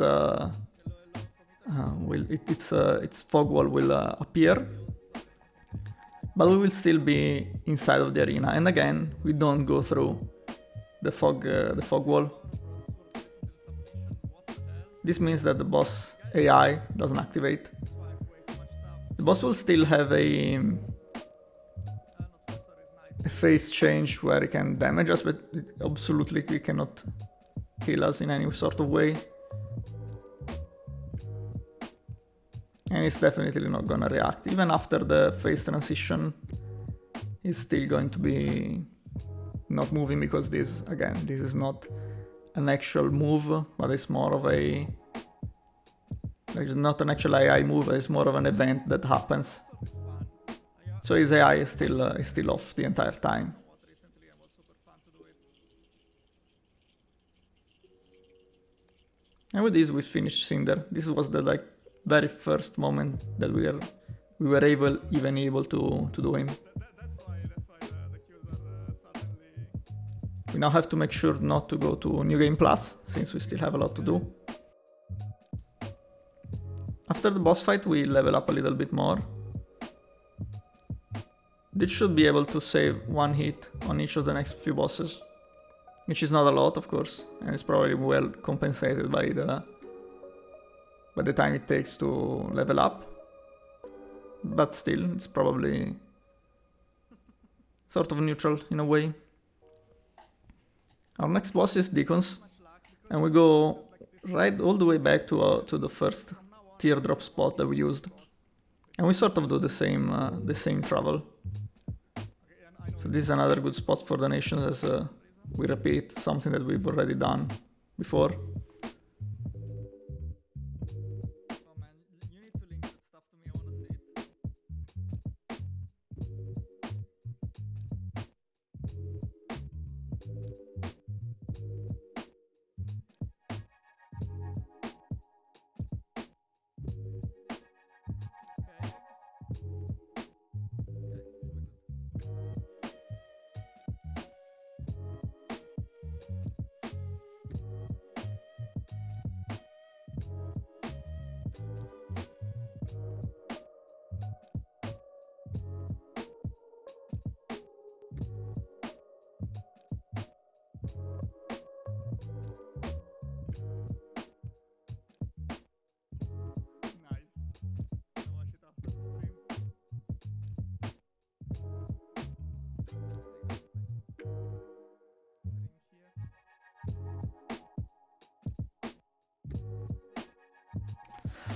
fog wall will appear, but we will still be inside of the arena, and again we don't go through the fog wall. This means that the boss AI doesn't activate. The boss will still have a phase change where he can damage us, but absolutely he cannot kill us in any sort of way. And it's definitely not gonna react. Even after the phase transition, it's still going to be not moving, because this is not an actual move, but it's more of a... It's not an actual AI move, it's more of an event that happens. So his AI is still off the entire time. And with this we finished Cinder. This was the very first moment that we were able to do him. We now have to make sure not to go to New Game Plus, since we still have a lot to do. After the boss fight we level up a little bit more. This should be able to save one hit on each of the next few bosses, which is not a lot, of course, and it's probably well compensated by the time it takes to level up. But still, it's probably sort of neutral in a way. Our next boss is Deacons, and we go right all the way back to the first teardrop spot that we used, and we sort of do the same travel. So this is another good spot for donations, as we repeat something that we've already done before.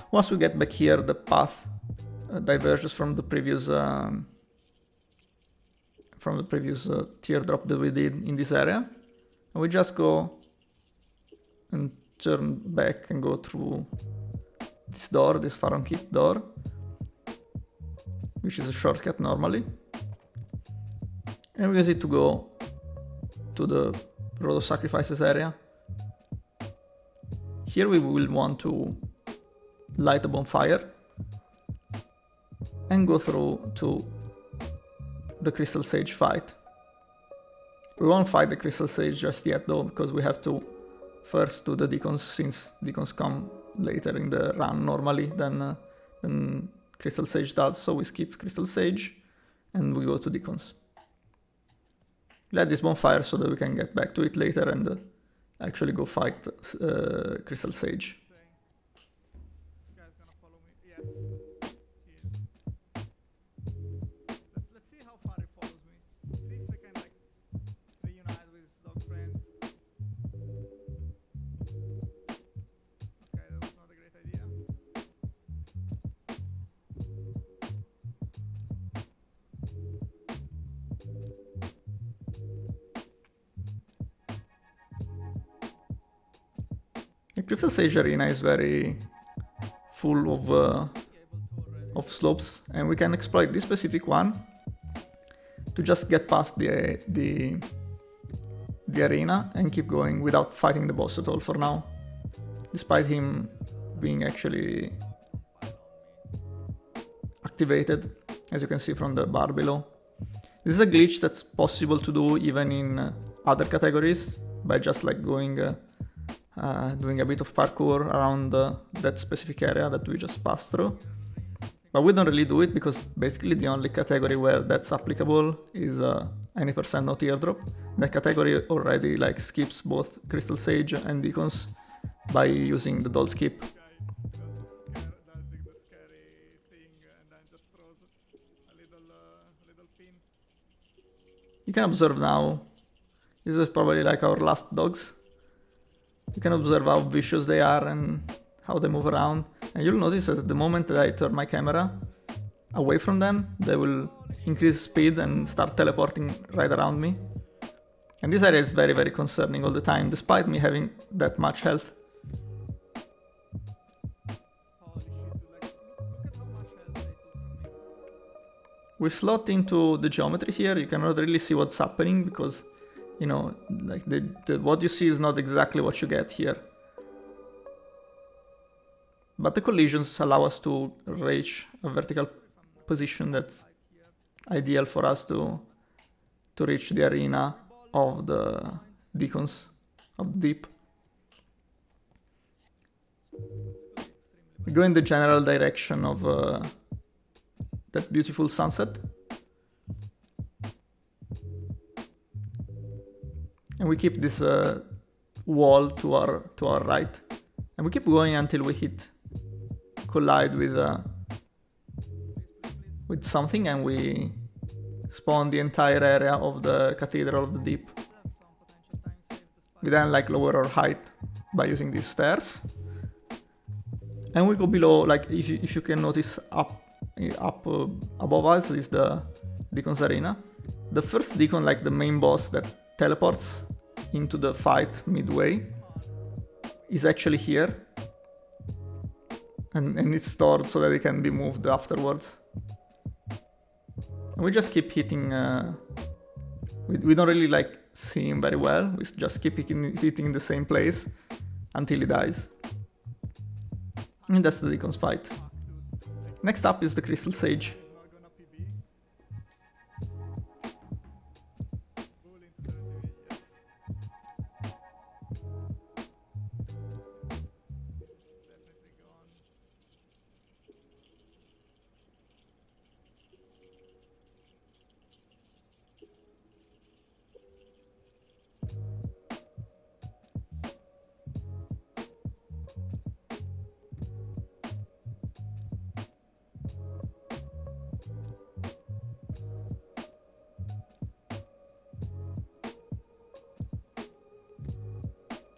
Once we get back here, the path diverges from the previous teardrop that we did in this area, and we just go and turn back and go through this door, this Pharaoh Keep door, which is a shortcut normally, and we use it to go to the Road of Sacrifices area. Here we will want to light a bonfire and go through to the Crystal Sage fight. We won't fight the Crystal Sage just yet though, because we have to first do the Deacons, since Deacons come later in the run normally than Crystal Sage does, so we skip Crystal Sage and we go to Deacons. Light this bonfire so that we can get back to it later and actually go fight Crystal Sage. The Crystal Sage arena is very full of slopes, and we can exploit this specific one to just get past the arena and keep going without fighting the boss at all for now, despite him being actually activated, as you can see from the bar below. This is a glitch that's possible to do even in other categories by just doing a bit of parkour around that specific area that we just passed through. But we don't really do it because basically the only category where that's applicable is any percent no teardrop. That category already like skips both Crystal Sage and Deacons by using the doll skip. You can observe now, this is probably like our last dogs. You can observe how vicious they are and how they move around. And you'll notice that the moment that I turn my camera away from them, they will increase speed and start teleporting right around me. And this area is very, very concerning all the time, despite me having that much health. We slot into the geometry here, you cannot really see what's happening because, you know, like what you see is not exactly what you get here. But the collisions allow us to reach a vertical position that's ideal for us to reach the arena of the Deacons of the Deep. We go in the general direction of that beautiful sunset. And we keep this wall to our right. And we keep going until we collide with something and we spawn the entire area of the Cathedral of the Deep. We then like lower our height by using these stairs. And we go below, like if you can notice up above us is the Deacon's Arena. The first Deacon, like the main boss that teleports into the fight midway, is actually here. And it's stored so that it can be moved afterwards. And we just keep hitting, we don't really like see him very well, we just keep hitting in the same place until he dies. And that's the Deacon's fight. Next up is the Crystal Sage.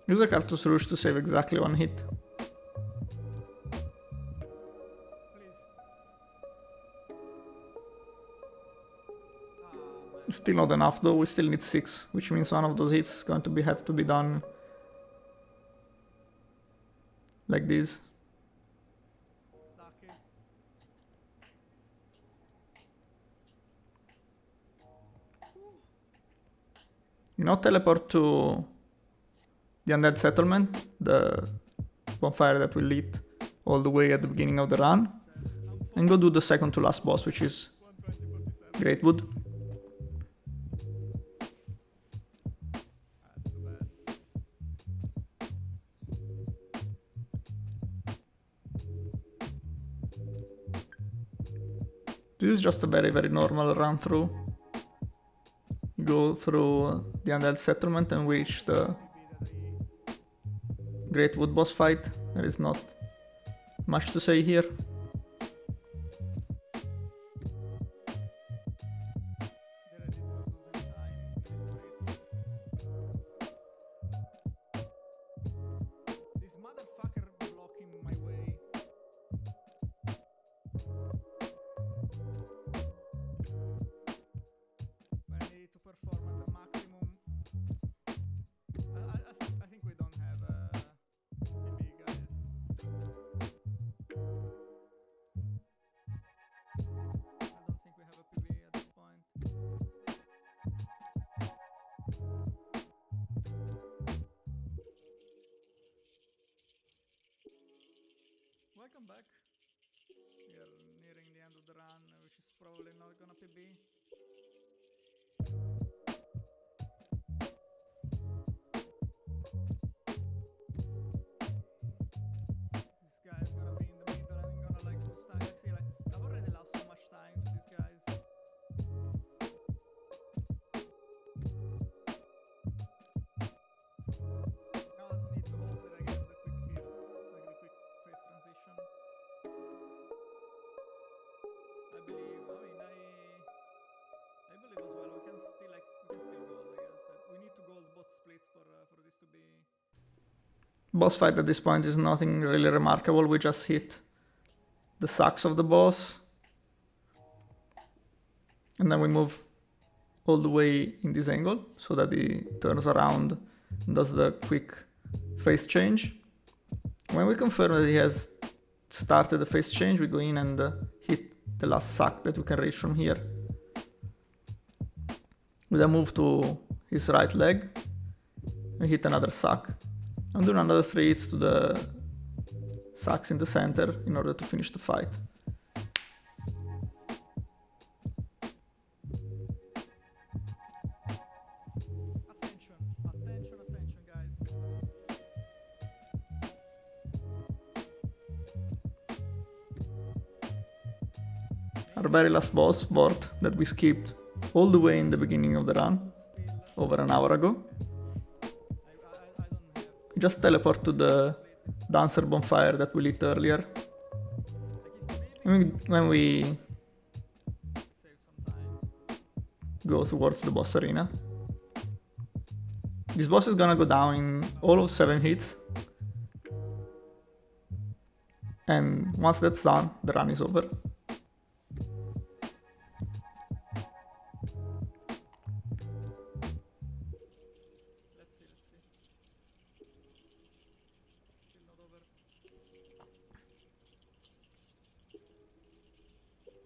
Use a Cartus Rouge to save exactly one hit. Still not enough though, we still need 6, which means one of those hits is going to have to be done like this. You now teleport to the Undead Settlement, the bonfire that will lead all the way at the beginning of the run, and go do the second to last boss, which is Greatwood. This is just a very, very normal run through. You go through the Undead Settlement and reach the Greatwood boss fight. There is not much to say here. Welcome back. We are nearing the end of the run, which is probably not gonna PB. This guy is gonna be in the middle and gonna like push tag. See, like, boss fight at this point is nothing really remarkable. We just hit the sacks of the boss. And then we move all the way in this angle so that he turns around and does the quick face change. When we confirm that he has started the face change, we go in and hit the last sack that we can reach from here. We then move to his right leg and hit another sack. I'm doing another 3 hits to the sacks in the center in order to finish the fight. Attention guys. Our very last boss, Vort, that we skipped all the way in the beginning of the run, over an hour ago. We just teleport to the dancer bonfire that we lit earlier. And when we go towards the boss arena, this boss is gonna go down in all of 7 hits. And once that's done, the run is over.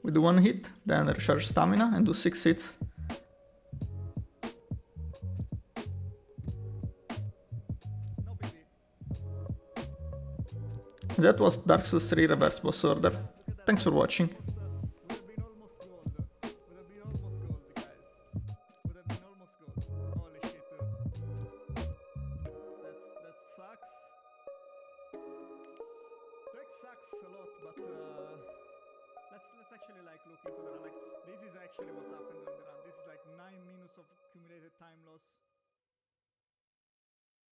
We do 1 hit, then recharge stamina and do 6 hits. And that was Dark Souls 3 Reverse Boss Order. Thanks for watching. Let's actually like look into the run. Like this is actually what happened during the run. This is like 9 minutes of accumulated time loss.